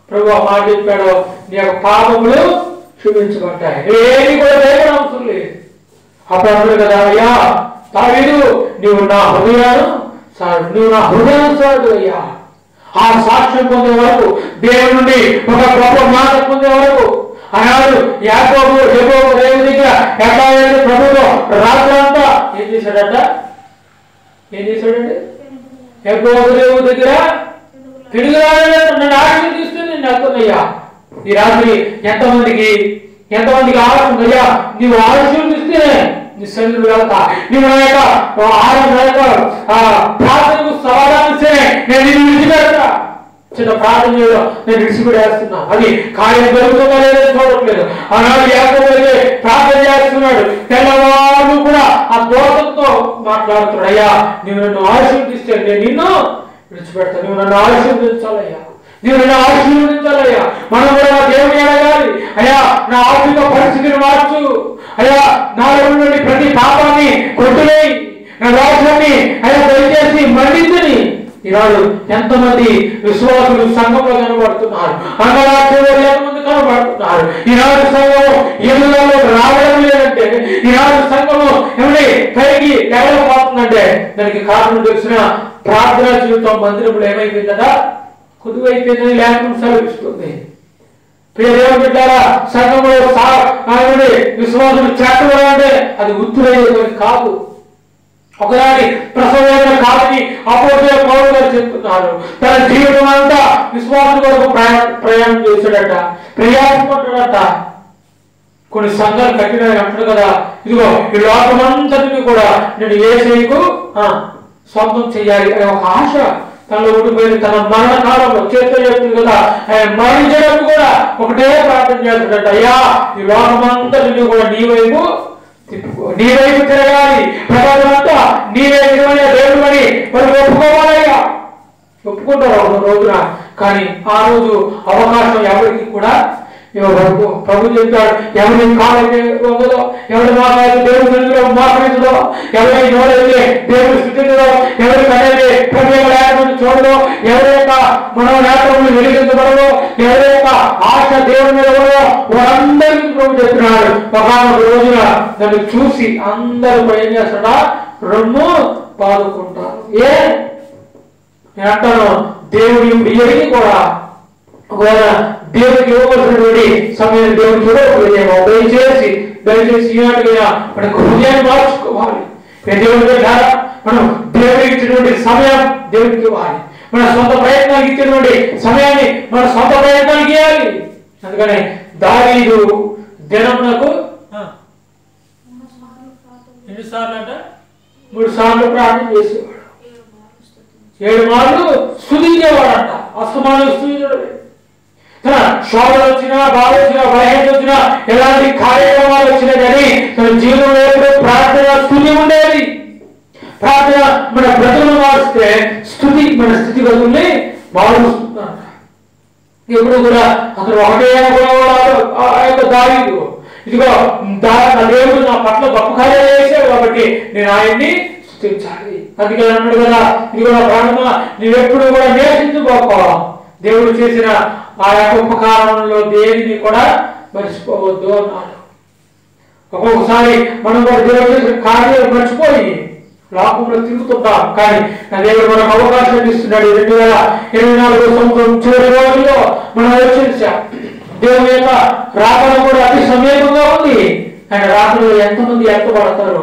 ప్రభు ఆ మాట చెప్పాడు, నీ యొక్క పాపములు క్షమించబడ్డాయి, ఏమి కూడా వేయడం అవసరం లేదు. అప్పుడు అన్నాడు కదా, అయ్యా దావీదు నువ్వు నా హృదయానుసారుడు అయ్యా. ఆ సాక్ష్యం పొందే వరకు, దేవుడి నుండి ఒక గొప్ప మాట పొందే వరకు ఆనాడు యాకోబు దేవుని దగ్గర ఎట్లా ప్రభుత్వం రాత్రంతా ఏం చేశాడండి? యాకోబు దేవుని దగ్గర పిడుగురాడు నన్ను ఆశీర్వదిస్తుంది నేను అనుకున్నయ్యా. ఈ రాత్రి ఎంతమందికి ఆలోచన అయ్యా, నీవు ఆశీర్వదిస్తే నీ సన్నిధిలో వెళ్తా, నీవు నా యొక్క ప్రార్థనకు సమాధానిస్తే నేను నిన్ను విడిచిపెడతా. చిన్న ప్రార్థన చేయడం నేను విడిచిపెట్టేస్తున్నా, అది కార్యం జరుగుతుందా లేదో చూడట్లేదు. ఆనాడు యాకోబు ప్రార్థన చేస్తున్నాడు, తెల్లవారు కూడా ఆ దోషంతో మాట్లాడుతున్నాడు. అయ్యా నువ్వు నన్ను ఆశీర్వదిస్తే నేను నిన్ను విడిచిపెడతాను, నువ్వు నన్ను ఆశీర్వదించాలయ్యా, మనం కూడా దేవుని అడగాలి. అయ్యా నా ఆర్థిక పరిస్థితిని మార్చు, అయ్యా నాలో నుండి ప్రతి పాపాన్ని కొట్టులేయి, నా దోషాన్ని అయ్యా దయచేసి మన్నించని. ఈనాడు ఎంతమంది విశ్వాసులు సంఘంలో కనబడుతున్నారు, అంగరాజ్యంలో ఎంతమంది కనబడుతున్నారు. ఈనాడు సంఘం ఎదుగుదలలో రావడం లేదంటే, ఈనాడు సంఘము ఏమంటే పైకి లేకపోతుందంటే దానికి కారణం తెలిసిన ప్రార్థనా జీవితం మందిరంలో ఏమైపోయిందట? కుదువైపోయిందని లేఖనం సెలవిస్తుంది. ప్రియదేవుని బిడ్డలారా, సంఘంలో విశ్వాసులు చేర్చబడాలంటే అది ఉత్తులయ్యేది కాదు, ఒకదాని ప్రసవమైన కాదని అపోస్తలుడైన పౌలు గారు చెప్తున్నారు. తన జీవితం అంతా విశ్వాసం కొరకు ప్రయాణం చేశాడట, ప్రయాసపడ్డాడట. కొన్ని సంఘాలు కట్టిన అంటాడు కదా, ఇదిగో ఈ లోకమంతటిని కూడా నేను యేసుకు సొంతం చేయాలి అనే ఒక ఆశ తనలో ఉండిపోయింది. తన మరణ కాలంలో చేతులు చెప్తుంది కదా, మరణించడానికి కూడా ఒకటే ప్రార్థన చేస్తాడట, అయ్యా ఈ లోకమంతటిని కూడా నీ వైపు తిరగాలి, ప్రపంచమంతా నీవే నిజమైన దేవుడు అని వాళ్ళు ఒప్పుకోవాలయ్యా. ఒప్పుకుంటారు ఒక రోజున, కానీ ఆ రోజు అవకాశం ఎవరికి కూడా ఇవ్వబడదు. ప్రభు చెప్పాడు, ఎవరి కాలైతే వంగదో, ఎవరి మాటైతే దేవుడి సన్నిధిలో మోకరించదో, ఎవరి నోరైతే దేవుడి స్థితిలో, ఎవరి కనైతే ప్రభు లేఖను చూడదో, ఎవరి యొక్క మనోనేత్రములు వెలిగించబడదో, ఎవరి యొక్క ఆశ దేవుడి మీద ఉండదో వారందరికీ ప్రభు చెప్తున్నాడు, ఒకనొక రోజున నన్ను చూసి అందరూ ఏం చేస్తాడా? రొమ్ము పాదుకుంటారు. నేను అంటాను, దేవుడు ఇప్పుడు ఎరిగి కూడా ఒకవేళ దేవుడికి ఇవ్వవలసినటువంటి సమయాన్ని దేవుడు చూడకపోయేమో, దయచేసి ఈనాటికైనా మనకు హృదయాన్ని మార్చుకోవాలి. దేవుడి ద్వారా మనం దేవుడికి ఇచ్చినటువంటి సమయం దేవుడికి ఇవ్వాలి, మన సొంత ప్రయత్నానికి ఇచ్చినటువంటి సమయాన్ని మన సొంత ప్రయత్నానికి ఇవ్వాలి. అందుకని దావీదు దినమునకు ఎన్నిసార్లు అంట? 3 సార్లు ప్రార్థన చేసేవాడు, 7 మార్లు స్తుతించేవాడంట. అస్తమానం స్తుతించడమే. తన శోభలు వచ్చినా, బాధ వచ్చినా, బలహీనత వచ్చినా, ఎలాంటి కార్యక్రమాలు వచ్చినా కానీ తన జీవితంలో ఎప్పుడు ప్రార్థన స్తుతి ఉండేది. ప్రార్థన మన బ్రతుకులు మారుస్తే స్తుతి మన స్థితిగతుల్ని మారుస్తుందంట. ఎప్పుడు కూడా అతను ఒకటే అనుకునేవాడు ఆ యొక్క దావీదు. ఇదిగో నా దేవుడు నా పట్ల గొప్ప కార్యాలు చేశాడు కాబట్టి నేను ఆయన్ని స్తుతించాలి. అందుకే అన్నాడు కదా, ఇదిగో నా ప్రాణమా నీవెప్పుడు కూడా నేర్చుకోకో, దేవుడు చేసిన ఆ యొక్క ఉపకారంలో దేనిని కూడా మర్చిపోవద్దు అన్నాడు. ఒక్కొక్కసారి మనం కూడా దేవుడు చేసిన కార్యాలు మర్చిపోయి లోకంలో తిరుగుతుంటాం. కానీ నా దేవుడు మనకు అవకాశం ఇస్తున్నాడు. 2024 సంవత్సరం చివరి రోజుల్లో మనం వచ్చేసాం. దేవుని యొక్క రాకడ కూడా అతి సమీపంగా ఉంది. ఆయన రాకడలో ఎంతమంది ఎత్తబడతారు,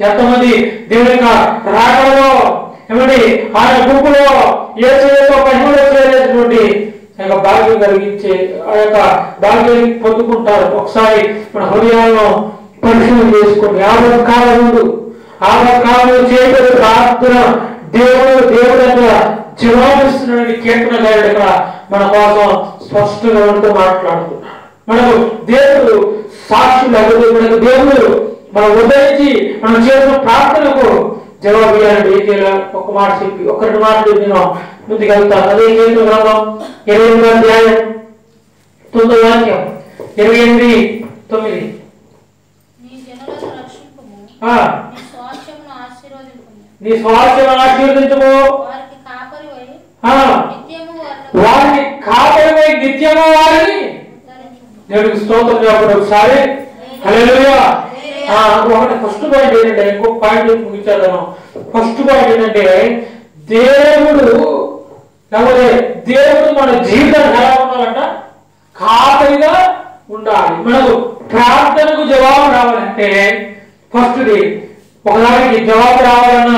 ఎంతమంది దేవుని యొక్క రాకడలో ఏమండి ఆయన గుంపులో ఏసుతో మహిమలో చేరేటువంటి భాగ్యం కలిగించే ఆ యొక్క భాగ్యాన్ని పొందుకుంటారు. ఒకసారి మన హృదయాలను పరిశీలన చేసుకోండి. ఆపత్కాలంలో చేయబడే ప్రార్థన దేవుడు జవాబిస్తున్నాడని కీర్తనకారుడు ఇక్కడ మన కోసం స్పష్టంగా ఉంటూ మాట్లాడుతున్నాడు. మనకు దేవుడు సాక్షులు అవ్వదు. మనకు దేవుడు మనం ఉదయించి మనం చేసిన ప్రార్థనకు జవాబు ఇవ్వాలంటే ఏం చేయాలి? ఒక మాట చెప్పి ఒక 2 మాటలు నేను ముందుకు వెళ్తాను. అదే కీర్తన గ్రంథం 28వ అధ్యాయం 9వ వాక్యం 28:9. నీ స్వాస్థ్యం ఆశీర్వదించము, వారికి కాపరివై నిత్యము వారిని. దేవుడికి స్తోత్రం చెప్పండి ఒకసారి. హల్లెలూయా. ఒకటి ఫస్ట్ పాయింట్ ఏంటంటే, ఇంకొక పాయింట్ ముగించేద్దాం. ఫస్ట్ పాయింట్ ఏంటంటే దేవుడు మన జీవితాన్ని ఎలా ఉండాలంట? కాపరిగా ఉండాలి. మనకు ప్రార్థనకు జవాబు రావాలంటే ఫస్ట్ది ఒకదానికి జవాబు రావాలన్న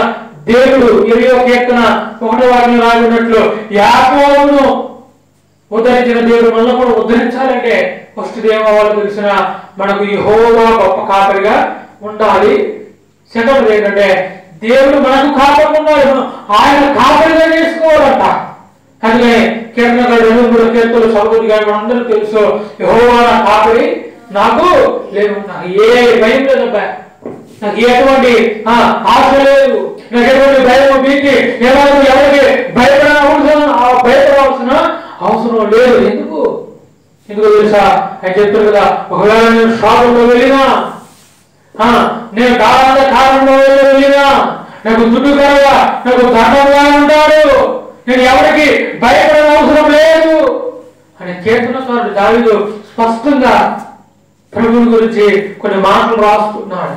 దేవుడు 20వ కీర్తన 1వ వాక్యం రాసినట్లు యాకోబును ఉద్ధరించిన దేవుడు మనల్ని కూడా ఉద్ధరించాలంటే ఫస్ట్ ఏమవ్వాలో తెలిసిన మనకు యెహోవా గొప్ప కాపరిగా ఉండాలి. సెకండ్ ఏంటంటే దేవుడు మనకు కాపరిగా ఉండాలి, ఆయన కాపరిగా చేసుకోవాలంట. అందుకే కీర్తనకారుడు 2-3 కీర్తనలు చదువుతుగా మనందరూ తెలుసు, యెహోవా నా కాపరి నాకు లేదు, నాకు ఏ భయం లేదబ్బా, నాకు ఎటువంటి ఆశ లేదు, నాకు ఎటువంటి భయం భీతి ఎవరికి భయపడాల్సిన అవసరం లేదు. ఎందుకు తెలుసా? ఆయన చెప్తారు కదా, ఒకవేళ నేను షాపులో వెళ్ళినా, నేను కాలంలో వెళ్ళినా, నాకు దుడ్డుగా నాకు దండంగా ఉంటాడు, నేను ఎవరికి భయపడని అవసరం లేదు అని కీర్తనకారుడు దావీదు స్పష్టంగా ప్రభువుని గురించి కొన్ని మాటలు రాస్తున్నాడు.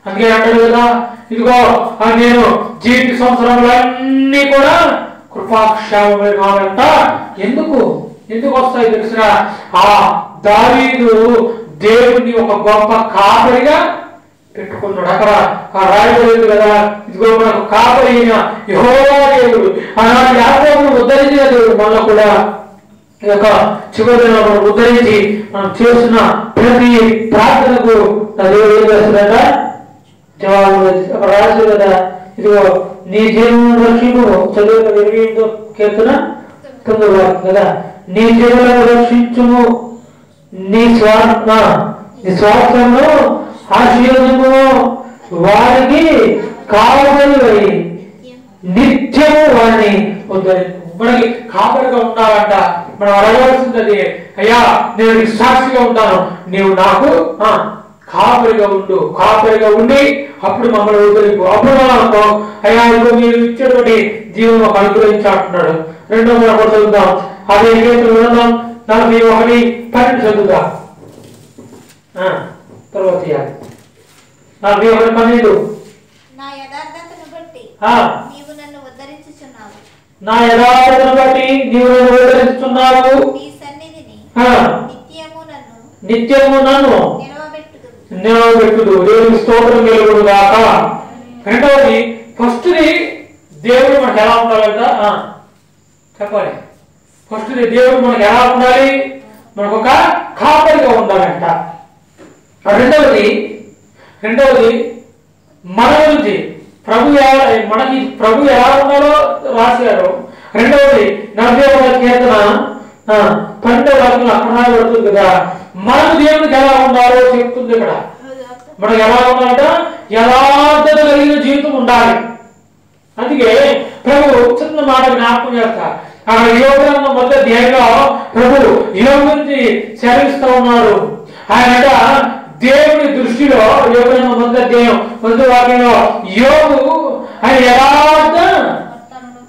అందుకే అంటాడు కదా, ఇదిగో నేను జీవిత సంవత్సరాలన్నీ కూడా కృపాక్షేమమే కావాలంట. ఎందుకు వస్తాయి తెలిసిన? ఆ దావీదు దేవుని ఒక గొప్ప కాపరిగా పెట్టుకున్నాడు. అక్కడ రాయబడింది కదా, ఇదిగో మనకు కాపరి అయిన యెహోవా దేవుడు, ఆనాడు యాకోబును ఉద్ధరించిన దేవుడు మనలో కూడా ఈ యొక్క చివరి మనం ఉద్ధరించి మనం చేస్తున్న ప్రతి ప్రార్థనకు దేవుడు ఏం చేస్తాడట? జవాబు అక్కడ రాసి కదా, ఇదిగో నీ జీవనం రక్షింపు. చదువు 28వ కీర్తన 9వ వాక్యం కదా, నీ జీవనం రక్షించుము, నీ స్వార్థంలో ఆశీర్వదము, వారికి కావలి నిత్యము వారిని ఉద్ధరించు. మనకి కాపరిగా ఉండాలంట. మనం అడగవలసింది, అయ్యా నేను నీకు సాక్షిగా ఉంటాను, నీవు నాకు కాపరిగా ఉండు, కాపరిగా ఉండి అప్పుడు మమ్మల్ని ఉద్ధరింపు. అప్పుడు మనకు అయ్యా ఇదిగో మీరు ఇచ్చేటువంటి జీవనం ఒక అనుగ్రహించి అంటున్నాడు. 2వ మాట చదువుతాం. అదే గ్రంథం 41:12 చదువుతాం. తర్వాత 41:12 నా యథార్థతను బట్టి నీవు నన్ను ఉద్ధరించుచున్నావు, నీ సన్నిధిని నిత్యము నన్ను నిలవబెట్టుదు. దేవునికి స్తోత్రం కలుగును గాక. రెండవది ఫస్ట్ది దేవుడు మనకు ఎలా ఉండాలంట చెప్పాలి. ఫస్ట్ది దేవుడు మనకు ఎలా ఉండాలి? మనకు ఒక కాపరిగా ఉండాలంట. రెండవది మన గురించి మనకి ప్రభు ఎలా ఉండాలో రాశారు. రెండవది 40వ కీర్తన 12వ వాక్యం అక్కడ రాయబడుతుంది కదా, మనకు దేవునికి ఎలా ఉండాలో చెప్తుంది ఇక్కడ. మనకు ఎలా ఉండాలంట? యథార్థత కలిగిన జీవితం ఉండాలి. అందుకే ప్రభు చిన్న మాట జ్ఞాపకం చేస్తారు. అక్కడ యోగ మొదటి అధ్యాయంలో ప్రభు యోగ గురించి సెలవిస్తూ ఉన్నారు. ఆయనట దేవుని దృష్టిలో యోగులను మొదటి అధ్యాయం మొదటి వాక్యంలో యోగు ఆయన యథార్థ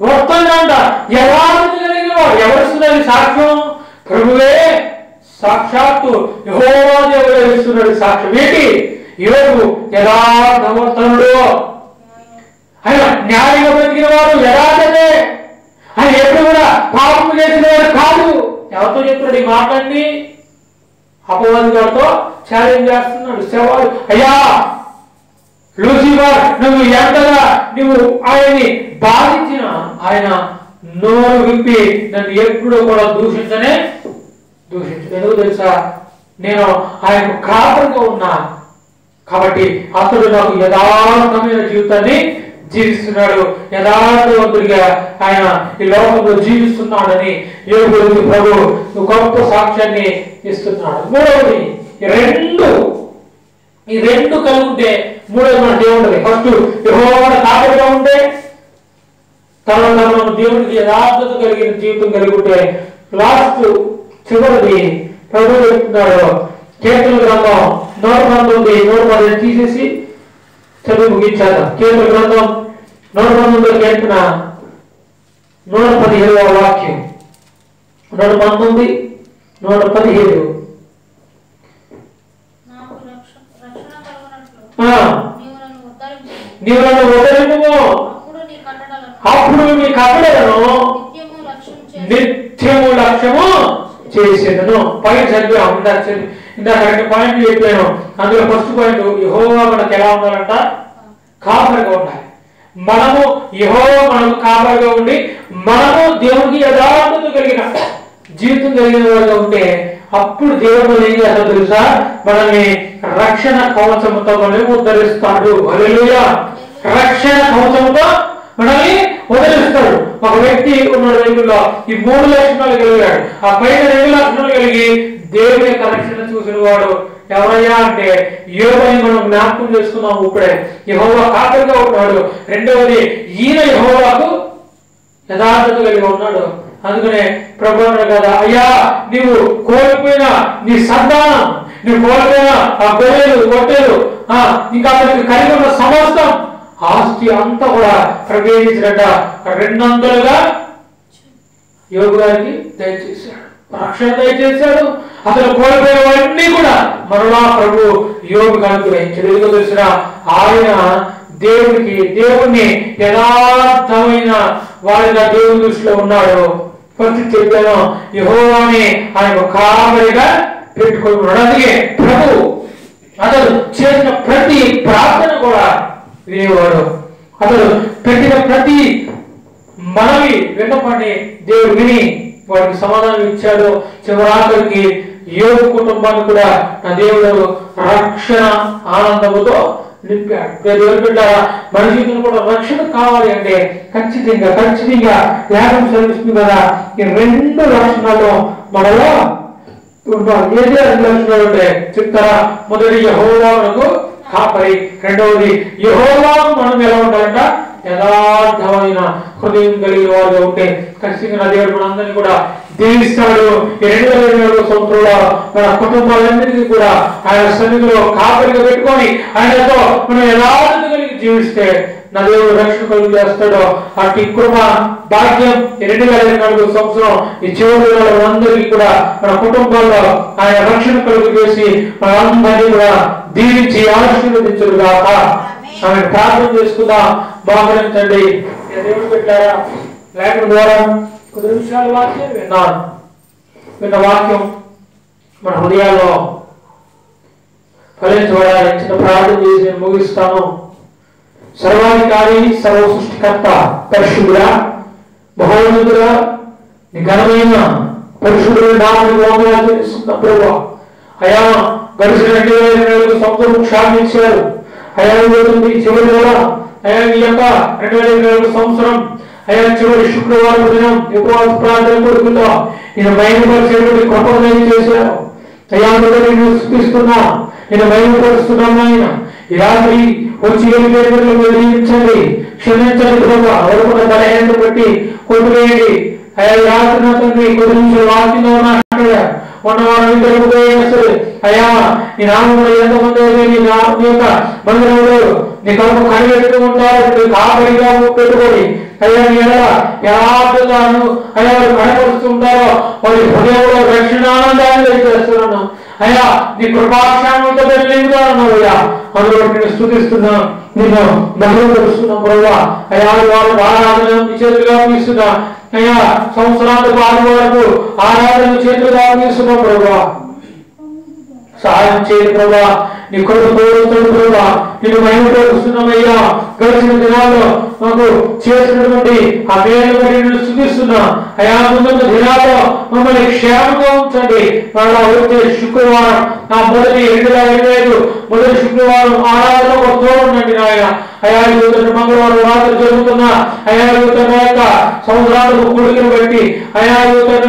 వర్తనంట. యథార్థత కలిగిన వాడు ఎవరిస్తున్నది సాక్ష్యం? ప్రభువే సాక్షాత్తు యెహోవా దేవుడే ఇస్తున్నాడు సాక్ష్యం. ఏంటి? యోగు యథార్థవర్తనుడు, ఆయన న్యాయంగా బ్రతికిన వాడు, యథార్థతే. ఆయన ఎప్పుడు కూడా పాపం చేసిన వాడు కాదు. ఎవరితో చెప్తున్నాడు ఈ మాటలన్నీ? అపవాది గారితో ఛాలెంజ్ చేస్తున్నాడు. సవాలు, అయ్యా లూసిఫర్, నువ్వు ఎంతగా నువ్వు ఆయన్ని బాధించిన ఆయన నోరు విప్పి నన్ను ఎప్పుడూ కూడా దూషించు. ఎందుకు తెలుసా? నేను ఆయన కాపరిగా ఉన్నా కాబట్టి అతడు నాకు యథార్థమైన జీవితాన్ని జీవిస్తున్నాడు, యథార్థవంతుడిగా ఆయన ఈ లోకంలో జీవిస్తున్నాడని యోగు గురించి ప్రభు గొప్ప సాక్ష్యాన్ని ఇస్తున్నాడు. మూడవది ఈ రెండు కలిగి ఉంటే మూడవది మనకి ఏముంటది? ఫస్ట్ యెహోవా కాపరిగా ఉంటే, తర్వాత మనం దేవుడికి యథార్థత కలిగిన జీవితం కలిగి ఉంటే, లాస్ట్ చివరిది ప్రభు చెప్తున్నాడు. కీర్తన గ్రంథం 119 110 తీసేసి చదువు ముగించారు. కీర్తన గ్రంథం 119 కీర్తన 117వ వాక్యం. 119 117. నీవు నన్ను ఉద్ధరించుము, అప్పుడు నీ కట్టడలను నిత్యము లక్ష్యము చేసేదను. పైన చదివాం, ఇందాక 2 పాయింట్లు చెప్పాను. అందులో ఫస్ట్ పాయింట్, యెహోవా మనకు ఎలా ఉండాలంట? కాపరిగా ఉండాలి. మనము యెహోవా మనకు కాపరిగా ఉండి మనము దేవునికి యథార్థత కలిగిన జీవితం కలిగిన వాడుగా ఉంటే అప్పుడు దేవుడు ఏం చేస్తాడు తెలుసా? మనల్ని రక్షణ కవచముతో మనల్ని ఉద్ధరిస్తాడు. హల్లెలూయా! రక్షణ కవచముతో మనల్ని ఉద్ధరిస్తాడు. ఒక వ్యక్తి ఉన్న బైబిల్లో ఈ 3 లక్షణాలు కలిగాడు. ఆ పైన 2 లక్షణాలు కలిగి దేవుని యొక్క రక్షణ చూసిన వాడు ఎవరయ్యా అంటే యోబుని మనం జ్ఞాపకం చేసుకున్నాము ఇప్పుడే. యెహోవా కాపరిగా ఉన్నాడు. రెండవది, ఈయన యెహోవాకు యథార్థత కలిగి ఉన్నాడు. అందుకనే ప్రభు అన్నాడు కదా, అయ్యా నీవు కోల్పోయిన నీ సంతానం, నువ్వు కోల్పోయిన ఆ గొర్రెలు గొట్టెలు, ఇంకా అతనికి కలిగి ఉన్న సమస్తం ఆస్తి అంతా కూడా ప్రవేశించినట్ట 2 అంతలుగా యోబు గారికి దయచేశాడు, రక్షణ దయచేశాడు. అతను కోల్పోయినవన్నీ కూడా మరలా ప్రభు యోబు అనుగ్రహించాడు. ఎందుకు తెలిసిన ఆయన దేవుణ్ణి యథార్థమైన వారిగా దేవుని దృష్టిలో ఉన్నాడు. ఫస్ట్ చెప్పాను, యెహోవాని ఆయన కాపరిగా పెట్టుకొని ఉన్నాడు. అందుకే ప్రభు అతడు చేసిన ప్రతి ప్రార్థన కూడా వినేవాడు. అతడు పెట్టిన ప్రతి మనవి విన్నపడిని దేవుడు విని వాడికి సమాధానం ఇచ్చాడు. చివరాఖరికి యోబు కుటుంబాన్ని కూడా నా దేవుడు రక్షణ ఆనందముతో నింపాడు. దేవుడు బిడ్డారా, మన జీవితంలో కూడా రక్షణ కావాలి అంటే ఖచ్చితంగా త్యాగం చదివిస్తుంది కదా. ఈ 2 లక్షణాలు మనలో ఉండాలి. ఏది 2 లక్షణాలు ఉంటాయి చెప్తారా? మొదటి, యెహోవా మనకు కాపరి. రెండవది, యెహోవాకు మనం ఎలా ఉండాలంట? యథార్థమైన హృదయం కలిగిన వారు ఉంటే ఖచ్చితంగా దేవుడు మనందరినీ కూడా దీవిస్తాడు. ఈ 2022 సంవత్సరంలో మన కుటుంబాలన్నిటికీ కూడా ఆయన సన్నిధిలో కాపరిగా పెట్టుకొని ఆయనతో మనం యథార్థత కలిగి జీవిస్తే నా దేవుడు రక్షణ కలుగు చేస్తాడు. అటు కృప భాగ్యం 2024 సంవత్సరం ఈ చివరి అందరికీ కూడా మన కుటుంబాల్లో ఆయన రక్షణ కలుగు చేసి మనందరినీ కూడా దీవించి ఆశీర్వదించడు కాక ఆమె ప్రార్థన చేసుకుందాం. బాగుంచండి. దేవుడు పెట్టారా లేఖన ద్వారా కొద్ది నిమిషాల వాక్యం విన్న వాక్యం మన హృదయాల్లో ఫలించబడాలి. చిన్న ప్రార్థన చేసి నేను ముగిస్తాను. సర్వాధికారి, సర్వ సృష్టికర్త, పరిశుద్ధుడా, మహోన్నతుడా, నీ ఘనమైన పరిశుద్ధుడు నామమున వందనాలు చెల్లిస్తున్నాం ప్రభువా. అయా గడిచిన 2024 సంవత్సరం క్షామించారు. అయా చివరి నెల, అయా ఈ యొక్క 2024 సంవత్సరం అయా చివరి శుక్రవారం దినం ఉపవాస ప్రార్థన కోరుకుందాం. నేను మహిమపరిచేటువంటి కృపను చేశాను. అయా నేను స్తుతిస్తున్నా, నేను మహిమపరుస్తున్నాను. ఆయన ఈ రాత్రి వచ్చి జీవించండి, క్షమించండి ప్రభు. ఎవరుకున్న బలహీనత బట్టి కొట్టువేయండి. అయా ఈ రాత్రి నా తండ్రి కొద్ది నిమిషాలు వాక్యంలో మాట్లాడా ఉన్నవారు తెలుగుతూ అయ్యా నీ నామంలో ఎంతమంది నీ యొక్క మందిరంలో నీ కొరకు కనిపెడుతూ ఉంటారు కాపరిగా పెట్టుకొని అయ్యా నీ యథార్థతను అయ్యా వారు కనపరుస్తూ ఉంటారో వారి హృదయంలో రక్షణ ఆనందాన్ని దయచేస్తున్నాను అయ్యా నీ కృపాక్షామంతో నింపుతాను అయ్యా అందులో నేను స్తుతిస్తున్నా నిన్ను మహిమపరుస్తున్నాం ప్రభువా అయ్యా వారు ఆరాధన నీ చేతులుగా తీస్తున్నా అయ్యా సంవత్సరాలకు వరకు ఆరాధన చేతులుగా తీస్తున్నాం ప్రభువా సహాయం చేయండి ప్రభువా నీ కొరకు కోరుతున్నాను ప్రభువా నేను మహిమపరుస్తున్నామయ్యా గడిచిన దినాల్లో మాకు చేసినటువంటి ఆ మేలు నేను స్తుతిస్తున్నా అయ్యా ముందున్న దినాల్లో మమ్మల్ని క్షేమంగా ఉంచండి మరలా వచ్చే శుక్రవారం నా మొదటి 2025 మొదటి శుక్రవారం ఆరాధనలో తోడుండండి నాయన అయ్యా మంగళవారం రాత్రి జరుగుతున్న అయ్యా యొక్క సంవత్సరాలకు కొడుకును బట్టి అయ్యా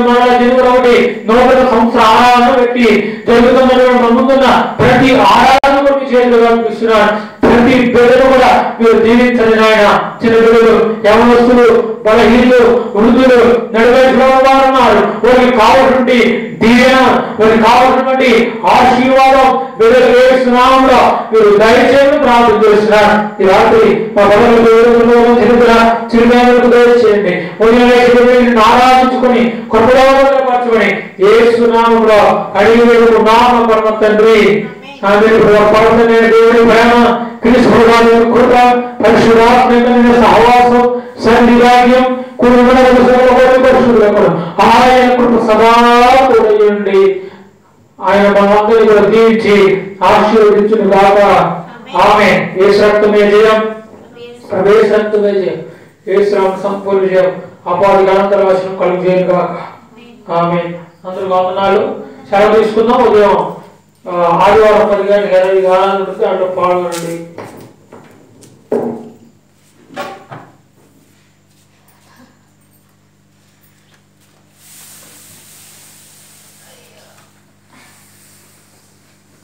మరలా జనుగురు ఒకటి నూతన సంవత్సర ఆరాధన పెట్టి జరుగుతున్న ముందున్న ప్రతి ఆరాధన కూడా చేతులుగా అనిపిస్తున్నాను ప్రతి బిడ్డను కూడా మీరు దీవించండి నాయన చిన్న బిడ్డలు యవనస్తులు బలహీనులు వృద్ధులు నడివేస్తున్నారు వారికి కావాల్సినటువంటి దీవెన వారికి కావాల్సినటువంటి ఆశీర్వాదం బిడ్డలు వేస్తున్నాంలో మీరు దయచేసి ప్రార్థన చేస్తున్నారు ఈ రాత్రి మా బలహీన చిరుమేలకు దయచేయండి ఆరాధించుకొని కొత్తపరచుకొని యేసునామములో అడిగి వేడుకున్నాము పరమ తండ్రి దేవుడి ప్రేమ క్రీస్తు కృప పరిశుద్ధాత్మ సహవాసం సన్నిధాన్యం ఆయన కృప సదా తోడయండి ఆయన మనందరినీ కూడా దీవించి ఆశీర్వదించును గాక ఆమేన్ యేసు రక్తమే జయం యేసు రక్తమే జయం యేసు రక్తం సంపూర్ణ జయం అపాది అనంతర వచనం కలుగు చేయను గాక ఆమేన్ అందరూ వందనాలు సెలవు తీసుకుందాం ఉదయం ఆదివారం 10 గంటలకు 20 ఆరాధన ఉంటుంది అందులో పాల్గొనండి